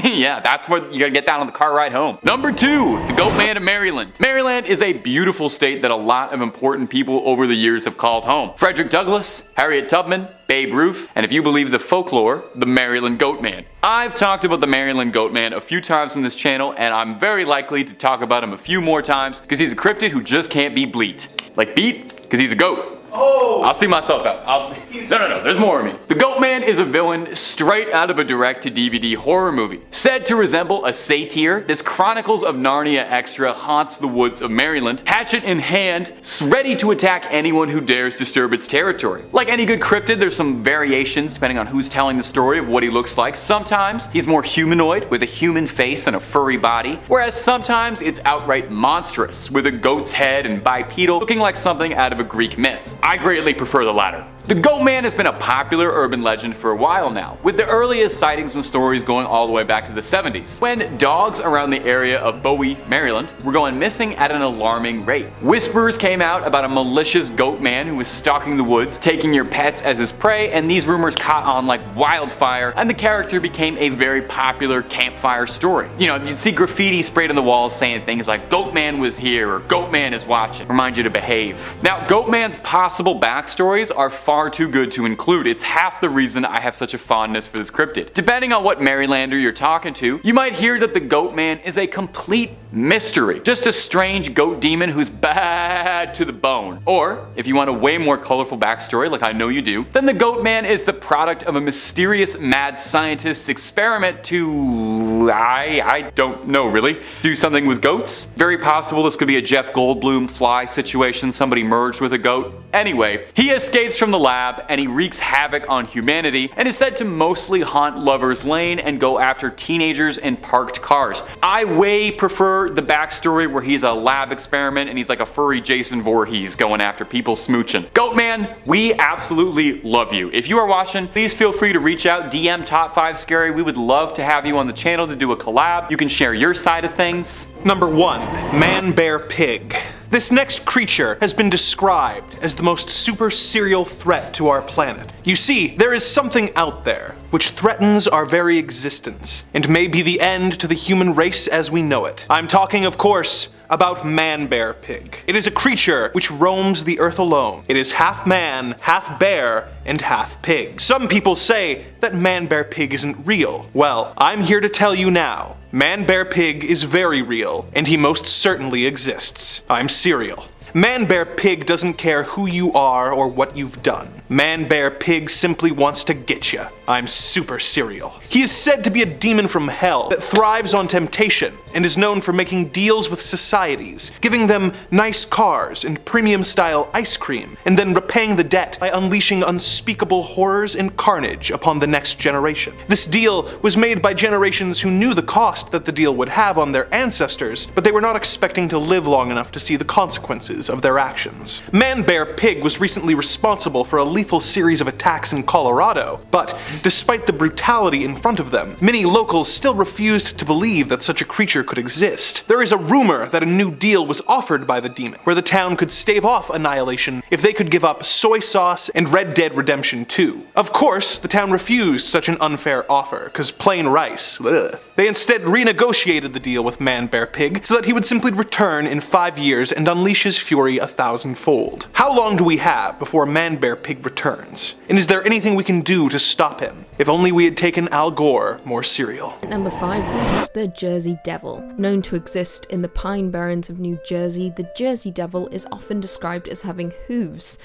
Yeah, that's what you gotta get down on the car ride home. Number 2, the Goat Man of Maryland. Maryland is a beautiful state that a lot of important people over the years have called home. Frederick Douglass, Harriet Tubman, Babe Ruth, and if you believe the folklore, the Maryland Goat Man. I've talked about the Maryland Goat Man a few times on this channel, and I'm very likely to talk about him a few more times because he's a cryptid who just can't be bleat. Like beat, because he's a goat. Oh! I'll see myself out. No, there's more of me. The Goat Man is a villain straight out of a direct-to-DVD horror movie. Said to resemble a satyr, this Chronicles of Narnia extra haunts the woods of Maryland, hatchet in hand, ready to attack anyone who dares disturb its territory. Like any good cryptid, there's some variations depending on who's telling the story of what he looks like. Sometimes he's more humanoid with a human face and a furry body, whereas sometimes it's outright monstrous with a goat's head and bipedal, looking like something out of a Greek myth. I greatly prefer the latter. The Goat Man has been a popular urban legend for a while now, with the earliest sightings and stories going all the way back to the 70s, when dogs around the area of Bowie, Maryland, were going missing at an alarming rate. Whispers came out about a malicious goat man who was stalking the woods, taking your pets as his prey, and these rumors caught on like wildfire, and the character became a very popular campfire story. You know, you'd see graffiti sprayed on the walls saying things like Goat Man was here or Goat Man is watching. Remind you to behave. Now, Goat Man's possible backstories are far too good to include. It's half the reason I have such a fondness for this cryptid. Depending on what Marylander you're talking to, you might hear that the Goat Man is a complete mystery. Just a strange goat demon who's bad to the bone. Or, if you want a way more colorful backstory, like I know you do, then the Goat Man is the product of a mysterious mad scientist's experiment to, I don't know really, do something with goats? Very possible this could be a Jeff Goldblum fly situation, somebody merged with a goat. Anyway, he escapes from the lab and he wreaks havoc on humanity and is said to mostly haunt Lover's Lane and go after teenagers in parked cars. I way prefer the backstory where he's a lab experiment and he's like a furry Jason Voorhees going after people smooching. Goat Man, we absolutely love you. If you are watching, please feel free to reach out, DM Top 5 Scary. We would love to have you on the channel to do a collab. You can share your side of things. Number 1. Man Bear Pig. This next creature has been described as the most super serial threat to our planet. You see, there is something out there which threatens our very existence and may be the end to the human race as we know it. I'm talking, of course, about Man Bear Pig. It is a creature which roams the earth alone. It is half man, half bear, and half pig. Some people say that Man Bear Pig isn't real. Well, I'm here to tell you now. Man Bear Pig is very real, and he most certainly exists. I'm serial. Man Bear Pig doesn't care who you are or what you've done. Man Bear Pig simply wants to get you. I'm super serial. He is said to be a demon from hell that thrives on temptation and is known for making deals with societies, giving them nice cars and premium style ice cream, and then repaying the debt by unleashing unspeakable horrors and carnage upon the next generation. This deal was made by generations who knew the cost that the deal would have on their ancestors, but they were not expecting to live long enough to see the consequences of their actions. Man Bear Pig was recently responsible for a lethal series of attacks in Colorado, but despite the brutality in front of them, many locals still refused to believe that such a creature could exist. There is a rumor that a new deal was offered by the demon, where the town could stave off annihilation if they could give up soy sauce and Red Dead Redemption 2. Of course, the town refused such an unfair offer, cause plain rice, ugh. They instead renegotiated the deal with Man Bear Pig so that he would simply return in 5 years and unleash his fury 1,000-fold. How long do we have before Man Bear Pig returns? And is there anything we can do to stop him? If only we had taken Al Gore more serial. At number 5, we have the Jersey Devil. Known to exist in the Pine Barrens of New Jersey, the Jersey Devil is often described as having hooves.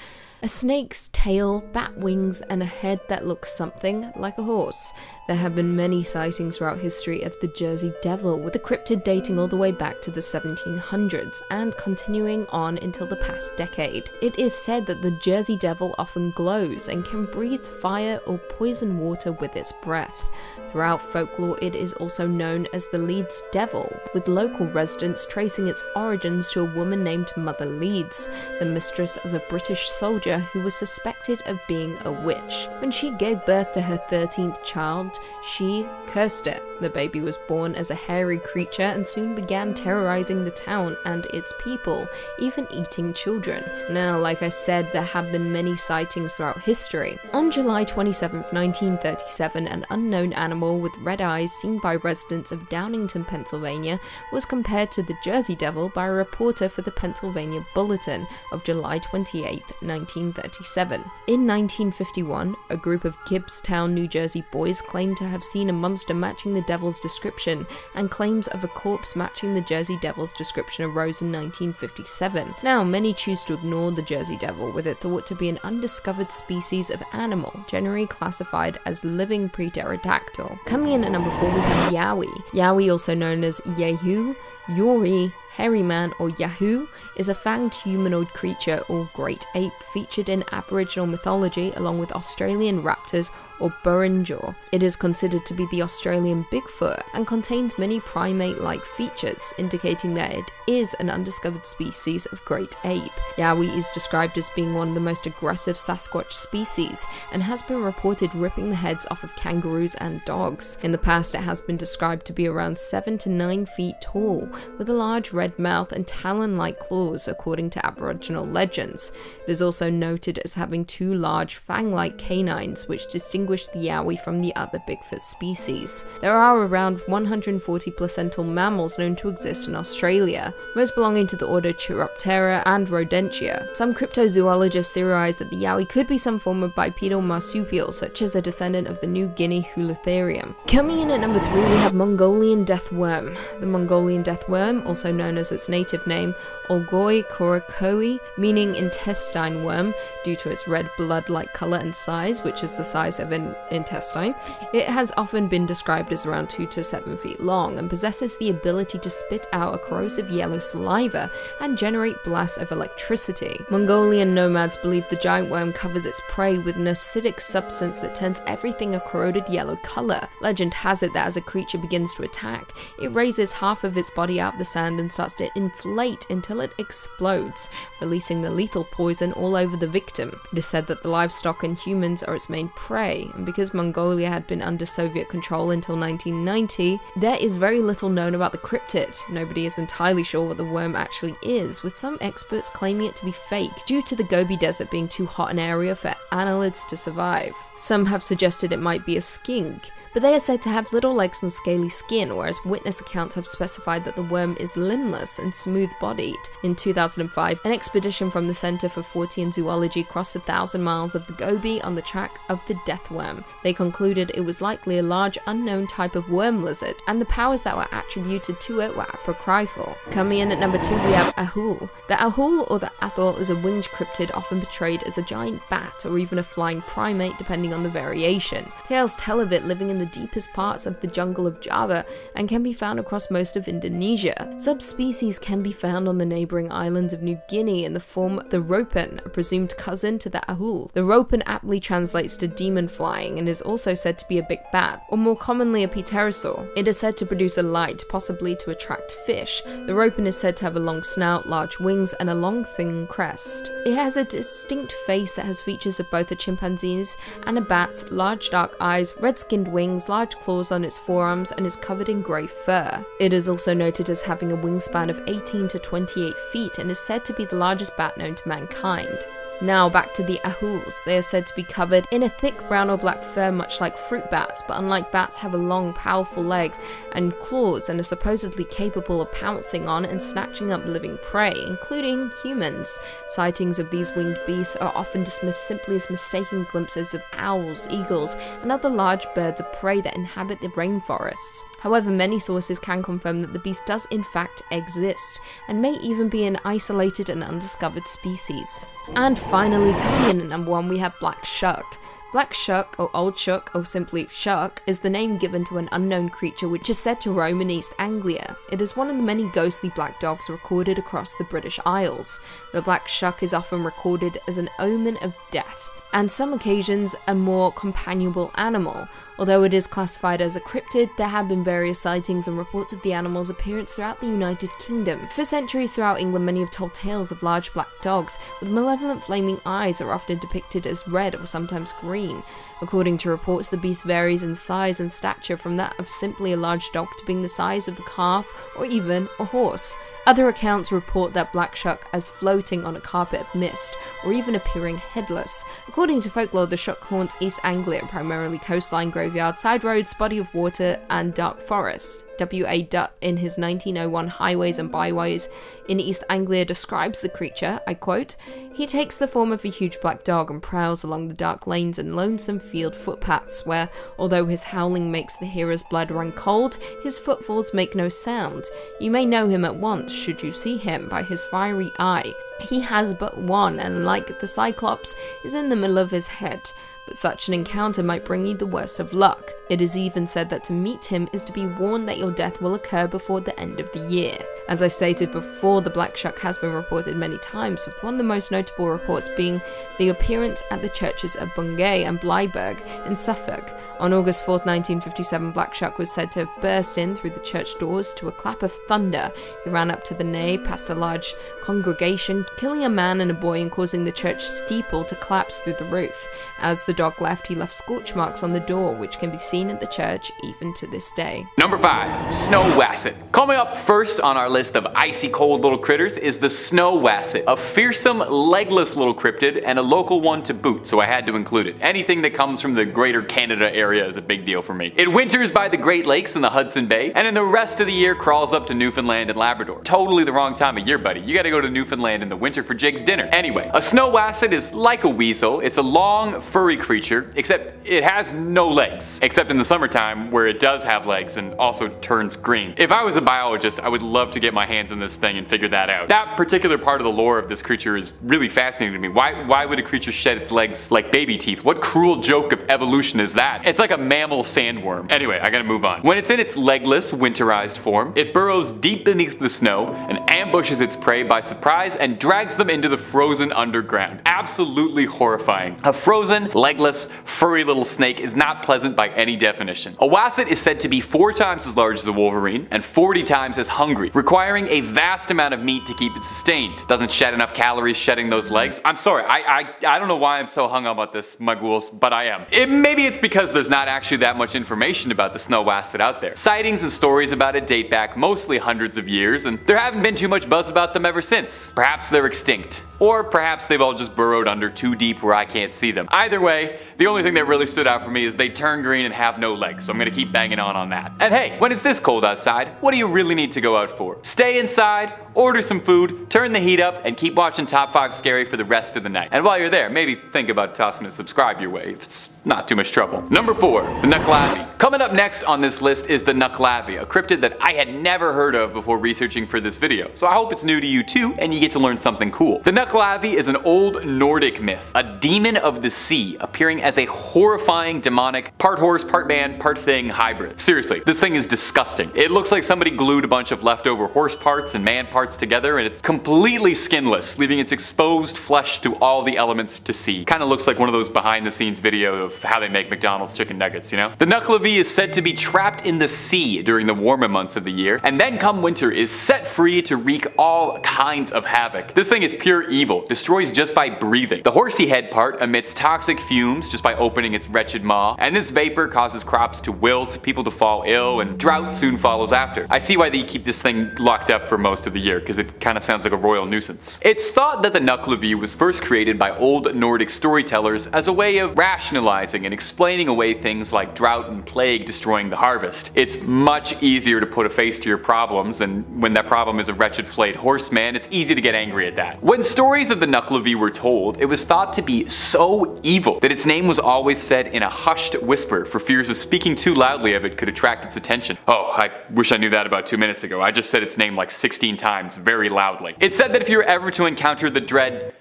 A snake's tail, bat wings, and a head that looks something like a horse. There have been many sightings throughout history of the Jersey Devil, with the cryptid dating all the way back to the 1700s and continuing on until the past decade. It is said that the Jersey Devil often glows and can breathe fire or poison water with its breath. Throughout folklore, it is also known as the Leeds Devil, with local residents tracing its origins to a woman named Mother Leeds, the mistress of a British soldier who was suspected of being a witch. When she gave birth to her 13th child, she cursed it. The baby was born as a hairy creature and soon began terrorizing the town and its people, even eating children. Now, like I said, there have been many sightings throughout history. On July 27, 1937, an unknown animal with red eyes seen by residents of Downingtown, Pennsylvania, was compared to the Jersey Devil by a reporter for the Pennsylvania Bulletin of July 28, 1937. In 1951, a group of Gibbstown, New Jersey boys claimed to have seen a monster matching the devil's description, and claims of a corpse matching the Jersey Devil's description arose in 1957. Now, many choose to ignore the Jersey Devil, with it thought to be an undiscovered species of animal, generally classified as living pre-pterodactyl. Coming in at number 4, we have Yowie. Yowie, also known as Yehu, Yori, Hairy Man, or Yahoo, is a fanged humanoid creature or great ape featured in Aboriginal mythology along with Australian raptors or Burrinjaw. It is considered to be the Australian Bigfoot and contains many primate-like features, indicating that it is an undiscovered species of great ape. Yowie is described as being one of the most aggressive Sasquatch species and has been reported ripping the heads off of kangaroos and dogs. In the past, it has been described to be around 7 to 9 feet tall, with a large red mouth and talon-like claws according to Aboriginal legends. It is also noted as having 2 large fang-like canines which distinguish the Yowie from the other Bigfoot species. There are around 140 placental mammals known to exist in Australia, most belonging to the order Chiroptera and Rodentia. Some cryptozoologists theorize that the Yowie could be some form of bipedal marsupial, such as a descendant of the New Guinea Holothurium. Coming in at number 3, we have Mongolian death worm. The Mongolian death worm, also known as its native name, Ogopogo, meaning intestine worm, due to its red blood-like color and size, which is the size of an intestine. It has often been described as around 2 to 7 feet long and possesses the ability to spit out a corrosive yellow saliva and generate blasts of electricity. Mongolian nomads believe the giant worm covers its prey with an acidic substance that turns everything a corroded yellow color. Legend has it that as a creature begins to attack, it raises half of its body out of the sand and starts to inflate until it explodes, releasing the lethal poison all over the victim. It is said that the livestock and humans are its main prey, and because Mongolia had been under Soviet control until 1990, there is very little known about the cryptid. Nobody is entirely sure what the worm actually is, with some experts claiming it to be fake due to the Gobi Desert being too hot an area for annelids to survive. Some have suggested it might be a skink, but they are said to have little legs and scaly skin, whereas witness accounts have specified that the worm is limbless and smooth-bodied. In 2005, an expedition from the Center for Fortean Zoology crossed 1,000 miles of the Gobi on the track of the death worm. They concluded it was likely a large unknown type of worm lizard, and the powers that were attributed to it were apocryphal. Coming in at number 2, we have Ahool. The Ahool, or the Atoll, is a winged cryptid often portrayed as a giant bat or even a flying primate depending on the variation. Tales tell of it living in the deepest parts of the jungle of Java and can be found across most of Indonesia. Subspecies can be found on the neighbouring islands of New Guinea in the form of the ropen, a presumed cousin to the Ahool. The ropen aptly translates to demon flying and is also said to be a big bat, or more commonly a pterosaur. It is said to produce a light, possibly to attract fish. The ropen is said to have a long snout, large wings, and a long thin crest. It has a distinct face that has features of both a chimpanzee's and a bat's, large dark eyes, red-skinned wings, large claws on its forearms, and is covered in grey fur. It is also noted as having a wingspan of 18 to 28 feet and is said to be the largest bat known to mankind. Now back to the Ahools. They are said to be covered in a thick brown or black fur much like fruit bats, but unlike bats have a long, powerful legs and claws and are supposedly capable of pouncing on and snatching up living prey, including humans. Sightings of these winged beasts are often dismissed simply as mistaken glimpses of owls, eagles, and other large birds of prey that inhabit the rainforests. However, many sources can confirm that the beast does in fact exist, and may even be an isolated and undiscovered species. And finally, coming in at number 1, we have Black Shuck. Black Shuck, or Old Shuck, or simply Shuck, is the name given to an unknown creature which is said to roam in East Anglia. It is one of the many ghostly black dogs recorded across the British Isles. The Black Shuck is often recorded as an omen of death, and some occasions a more companionable animal. Although it is classified as a cryptid, there have been various sightings and reports of the animal's appearance throughout the United Kingdom. For centuries throughout England, many have told tales of large black dogs with malevolent flaming eyes that are often depicted as red or sometimes green. According to reports, the beast varies in size and stature from that of simply a large dog to being the size of a calf or even a horse. Other accounts report that Black Shuck as floating on a carpet of mist, or even appearing headless. According to folklore, the Shuck haunts East Anglia, primarily coastline, graveyard, side roads, body of water, and dark forest. W.A. Dutt, in his 1901 Highways and Byways in East Anglia, describes the creature, I quote, "He takes the form of a huge black dog and prowls along the dark lanes and lonesome field footpaths where, although his howling makes the hearer's blood run cold, his footfalls make no sound. You may know him at once, should you see him, by his fiery eye. He has but one, and like the Cyclops, is in the middle of his head. But such an encounter might bring you the worst of luck. It is even said that to meet him is to be warned that your death will occur before the end of the year. As I stated before, the Black Shuck has been reported many times, with one of the most notable reports being the appearance at the churches of Bungay and Blyberg in Suffolk. On August 4th, 1957, Black Shuck was said to have burst in through the church doors to a clap of thunder. He ran up to the nave, past a large congregation, killing a man and a boy and causing the church steeple to collapse through the roof. As the dog left, he left scorch marks on the door, which can be seen at the church even to this day. Number 5. Snow Wasset. Coming up first on our list of icy cold little critters is the Snow Wasset, a fearsome, legless little cryptid and a local one to boot, so I had to include it. Anything that comes from the greater Canada area is a big deal for me. It winters by the Great Lakes and the Hudson Bay, and in the rest of the year crawls up to Newfoundland and Labrador. Totally the wrong time of year, buddy. You gotta go to Newfoundland in the winter for Jake's dinner. Anyway, a Snow Wasset is like a weasel. It's a long, furry creature, except it has no legs. Except in the summertime, where it does have legs and also turns green. If I was a biologist, I would love to get my hands on this thing and figure that out. That particular part of the lore of this creature is really fascinating to me. Why would a creature shed its legs like baby teeth? What cruel joke of evolution is that? It's like a mammal sandworm. Anyway, I gotta move on. When it's in its legless, winterized form, it burrows deep beneath the snow and ambushes its prey by surprise and drags them into the frozen underground. Absolutely horrifying. A frozen, legless, furry little snake is not pleasant by any definition. A wasset is said to be 4 times as large as a wolverine and 40 times as hungry, requiring a vast amount of meat to keep it sustained. Doesn't shed enough calories shedding those legs. I'm sorry, I don't know why I'm so hung up about this, my ghouls, but I am. Maybe it's because there's not actually that much information about the Snow Wasset out there. Sightings and stories about it date back mostly hundreds of years, and there haven't been too much buzz about them ever since. Perhaps they're extinct. Or perhaps they've all just burrowed under too deep where I can't see them. Either way, the only thing that really stood out for me is they turn green and have no legs, so I'm gonna keep banging on that. And hey, when it's this cold outside, what do you really need to go out for? Stay inside, order some food, turn the heat up, and keep watching Top 5 Scary for the rest of the night. And while you're there, maybe think about tossing a subscribe your way if it's not too much trouble. Number 4, the Nucklavi. Coming up next on this list is the Nucklavi, a cryptid that I had never heard of before researching for this video, so I hope it's new to you too and you get to learn something cool. The Nucklavi is an old Nordic myth, a demon of the sea appearing as a horrifying demonic, part horse, part man, part thing hybrid. Seriously, this thing is disgusting. It looks like somebody glued a bunch of leftover horse parts and man parts together, and it's completely skinless, leaving its exposed flesh to all the elements to see. Kinda looks like one of those behind the scenes video of how they make McDonald's chicken nuggets, you know? The Nucklavi is said to be trapped in the sea during the warmer months of the year, and then come winter is set free to wreak all kinds of havoc. This thing is pure evil, destroys just by breathing. The horsey head part emits toxic fumes just by opening its wretched maw, and this vapor causes crops to wilt, people to fall ill, and drought soon follows after. I see why they keep this thing locked up for most of the year, because it kinda sounds like a royal nuisance. It's thought that the Nucklavi was first created by old Nordic storytellers as a way of rationalizing and explaining away things like drought and plague destroying the harvest. It's much easier to put a face to your problems, and when that problem is a wretched flayed horseman, it's easy to get angry at that. When stories of the Nucklavi were told, it was thought to be so evil that its name was always said in a hushed whisper for fears of speaking too loudly of it could attract its attention. Oh, I wish I knew that about 2 minutes ago. I just said its name like 16 times very loudly. It's said that if you're ever to encounter the dread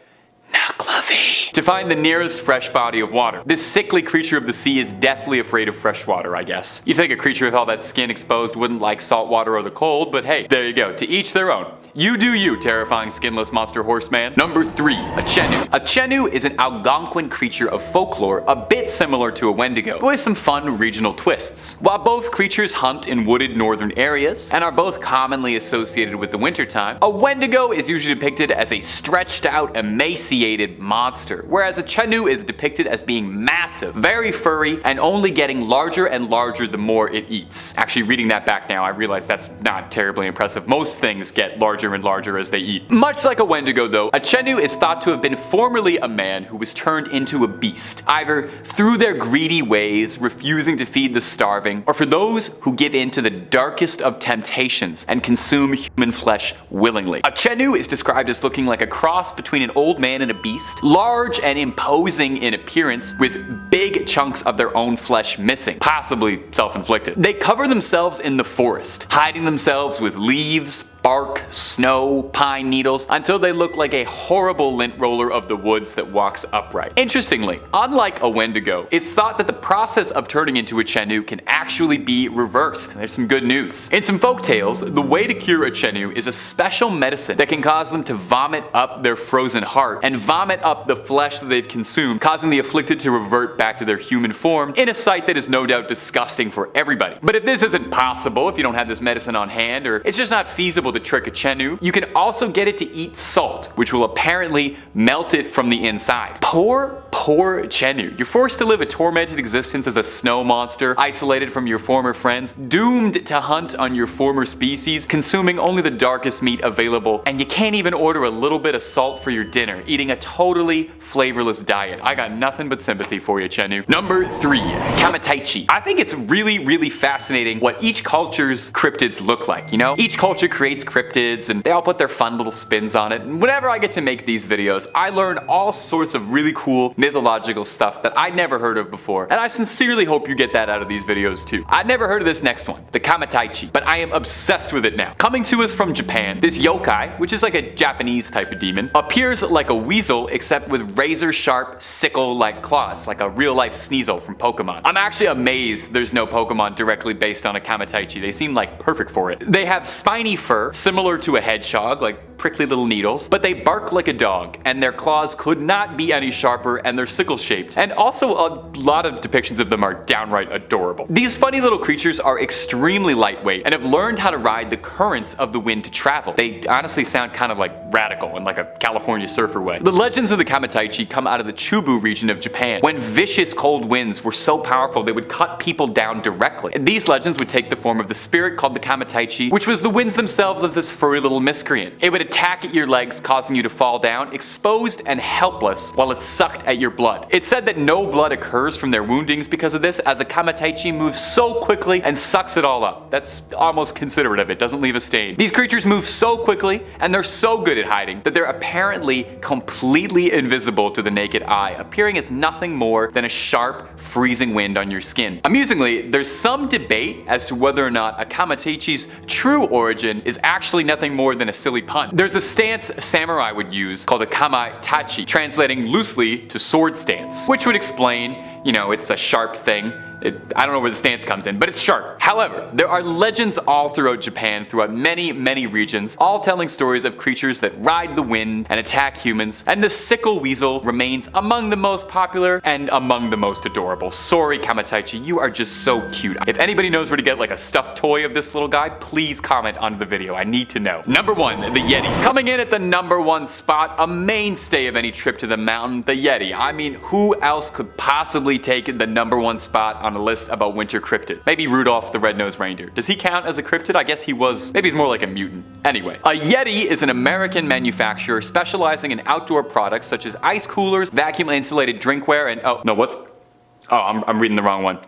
Nucklavi, to find the nearest fresh body of water. This sickly creature of the sea is deathly afraid of fresh water, I guess. You'd think a creature with all that skin exposed wouldn't like salt water or the cold, but hey, there you go, to each their own. You do you, terrifying skinless monster horseman. Number 3, a Chenu. A Chenu is an Algonquin creature of folklore a bit similar to a Wendigo, but with some fun regional twists. While both creatures hunt in wooded northern areas, and are both commonly associated with the wintertime, a Wendigo is usually depicted as a stretched out, emaciated monster, whereas a Chenu is depicted as being massive, very furry, and only getting larger and larger the more it eats. Actually, reading that back now, I realize that's not terribly impressive. Most things get larger and larger as they eat. Much like a Wendigo though, a Chenu is thought to have been formerly a man who was turned into a beast, either through their greedy ways, refusing to feed the starving, or for those who give in to the darkest of temptations and consume human flesh willingly. A Chenu is described as looking like a cross between an old man and a beast, large and imposing in appearance, with big chunks of their own flesh missing, possibly self-inflicted. They cover themselves in the forest, hiding themselves with leaves, bark, snow, pine needles, until they look like a horrible lint roller of the woods that walks upright. Interestingly, unlike a Wendigo, it's thought that the process of turning into a Chenu can actually be reversed. There's some good news. In some folk tales, the way to cure a Chenu is a special medicine that can cause them to vomit up their frozen heart and vomit up the flesh that they've consumed, causing the afflicted to revert back to their human form in a sight that is no doubt disgusting for everybody. But if this isn't possible, if you don't have this medicine on hand, or it's just not feasible to trick a Chenu, you can also get it to eat salt, which will apparently melt it from the inside. Poor Chenu. You're forced to live a tormented existence as a snow monster, isolated from your former friends, doomed to hunt on your former species, consuming only the darkest meat available, and you can't even order a little bit of salt for your dinner, eating a totally flavorless diet. I got nothing but sympathy for you, Chenu. Number 3, Kamataichi. I think it's really fascinating what each culture's cryptids look like, you know? Each culture creates cryptids and they all put their fun little spins on it, and whenever I get to make these videos, I learn all sorts of really cool mythological stuff that I'd never heard of before, and I sincerely hope you get that out of these videos too. I'd never heard of this next one, the Kamataichi, but I am obsessed with it now. Coming to us from Japan, this yokai, which is like a Japanese type of demon, appears like a weasel except with razor sharp sickle-like claws, like a real-life Sneasel from Pokemon. I'm actually amazed there's no Pokemon directly based on a Kamataichi. They seem like perfect for it. They have spiny fur, similar to a hedgehog, like prickly little needles, but they bark like a dog, and their claws could not be any sharper, and they're sickle-shaped. And also, a lot of depictions of them are downright adorable. These funny little creatures are extremely lightweight and have learned how to ride the currents of the wind to travel. They honestly sound kind of like radical in like a California surfer way. The legends of the Kamataichi come out of the Chubu region of Japan, when vicious cold winds were so powerful they would cut people down directly. And these legends would take the form of the spirit called the Kamataichi, which was the winds themselves as this furry little miscreant. It would attack at your legs, causing you to fall down, exposed and helpless, while it sucked at your blood. It's said that no blood occurs from their woundings because of this, as a Kamataichi moves so quickly and sucks it all up. That's almost considerate of it, doesn't leave a stain. These creatures move so quickly, and they're so good at hiding, that they're apparently completely invisible to the naked eye, appearing as nothing more than a sharp, freezing wind on your skin. Amusingly, there's some debate as to whether or not a Kamataichi's true origin is actually nothing more than a silly pun. There's a stance samurai would use called a kamaitachi, translating loosely to sword stance, which would explain, you know, it's a sharp thing. I don't know where the stance comes in, but it's sharp. However, there are legends all throughout Japan, throughout many regions, all telling stories of creatures that ride the wind and attack humans, and the sickle weasel remains among the most popular and among the most adorable. Sorry, Kamataichi, you are just so cute. If anybody knows where to get like a stuffed toy of this little guy, please comment under the video. I need to know. Number 1, the Yeti. Coming in at the number 1 spot, a mainstay of any trip to the mountain, the Yeti. I mean, who else could possibly take the number 1 spot on a list about winter cryptids? Maybe Rudolph the Red-Nosed Reindeer. Does he count as a cryptid? I guess he was. Maybe he's more like a mutant. Anyway, a Yeti is an American manufacturer specializing in outdoor products such as ice coolers, vacuum insulated drinkware, and I'm reading the wrong one.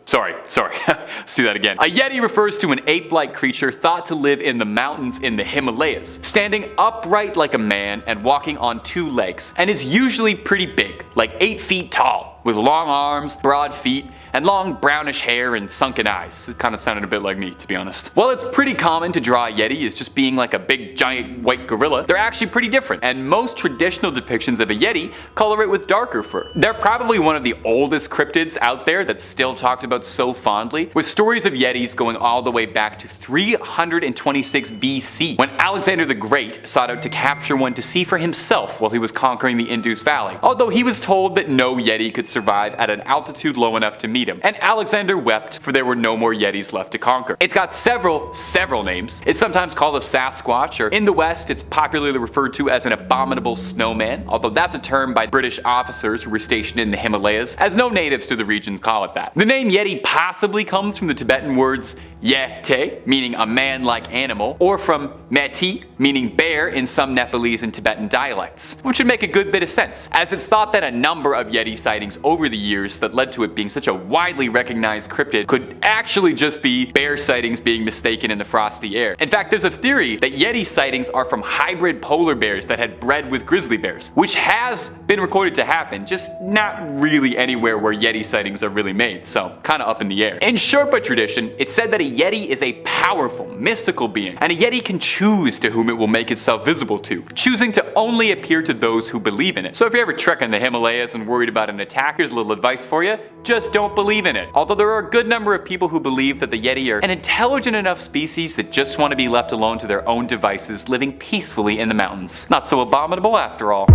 Sorry. Let's do that again. A Yeti refers to an ape-like creature thought to live in the mountains in the Himalayas, standing upright like a man and walking on 2 legs, and is usually pretty big, like 8 feet tall, with long arms, broad feet, and long brownish hair and sunken eyes. It kind of sounded a bit like me, to be honest. While it's pretty common to draw a Yeti as just being like a big giant white gorilla, they're actually pretty different, and most traditional depictions of a Yeti color it with darker fur. They're probably one of the oldest cryptids out there that's still talked about so fondly, with stories of Yetis going all the way back to 326 BC, when Alexander the Great sought out to capture one to see for himself while he was conquering the Indus Valley, although he was told that no Yeti could survive at an altitude low enough to meet him, and Alexander wept, for there were no more Yetis left to conquer. It's got several names. It's sometimes called a Sasquatch, or in the West it's popularly referred to as an abominable snowman, although that's a term by British officers who were stationed in the Himalayas, as no natives to the regions call it that. The name Yeti possibly comes from the Tibetan words Yete, meaning a man-like animal, or from Meti, meaning bear in some Nepalese and Tibetan dialects, which would make a good bit of sense, as it's thought that a number of Yeti sightings over the years that led to it being such a widely recognized cryptid could actually just be bear sightings being mistaken in the frosty air. In fact, there's a theory that Yeti sightings are from hybrid polar bears that had bred with grizzly bears, which has been recorded to happen, just not really anywhere where Yeti sightings are really made, so kinda up in the air. In Sherpa tradition, it's said that a Yeti is a powerful, mystical being, and a Yeti can choose to whom it will make itself visible to, choosing to only appear to those who believe in it. So if you're ever trekking the Himalayas and worried about an attack, here's a little advice for you: just don't believe in it. Although there are a good number of people who believe that the Yeti are an intelligent enough species that just want to be left alone to their own devices, living peacefully in the mountains. Not so abominable after all.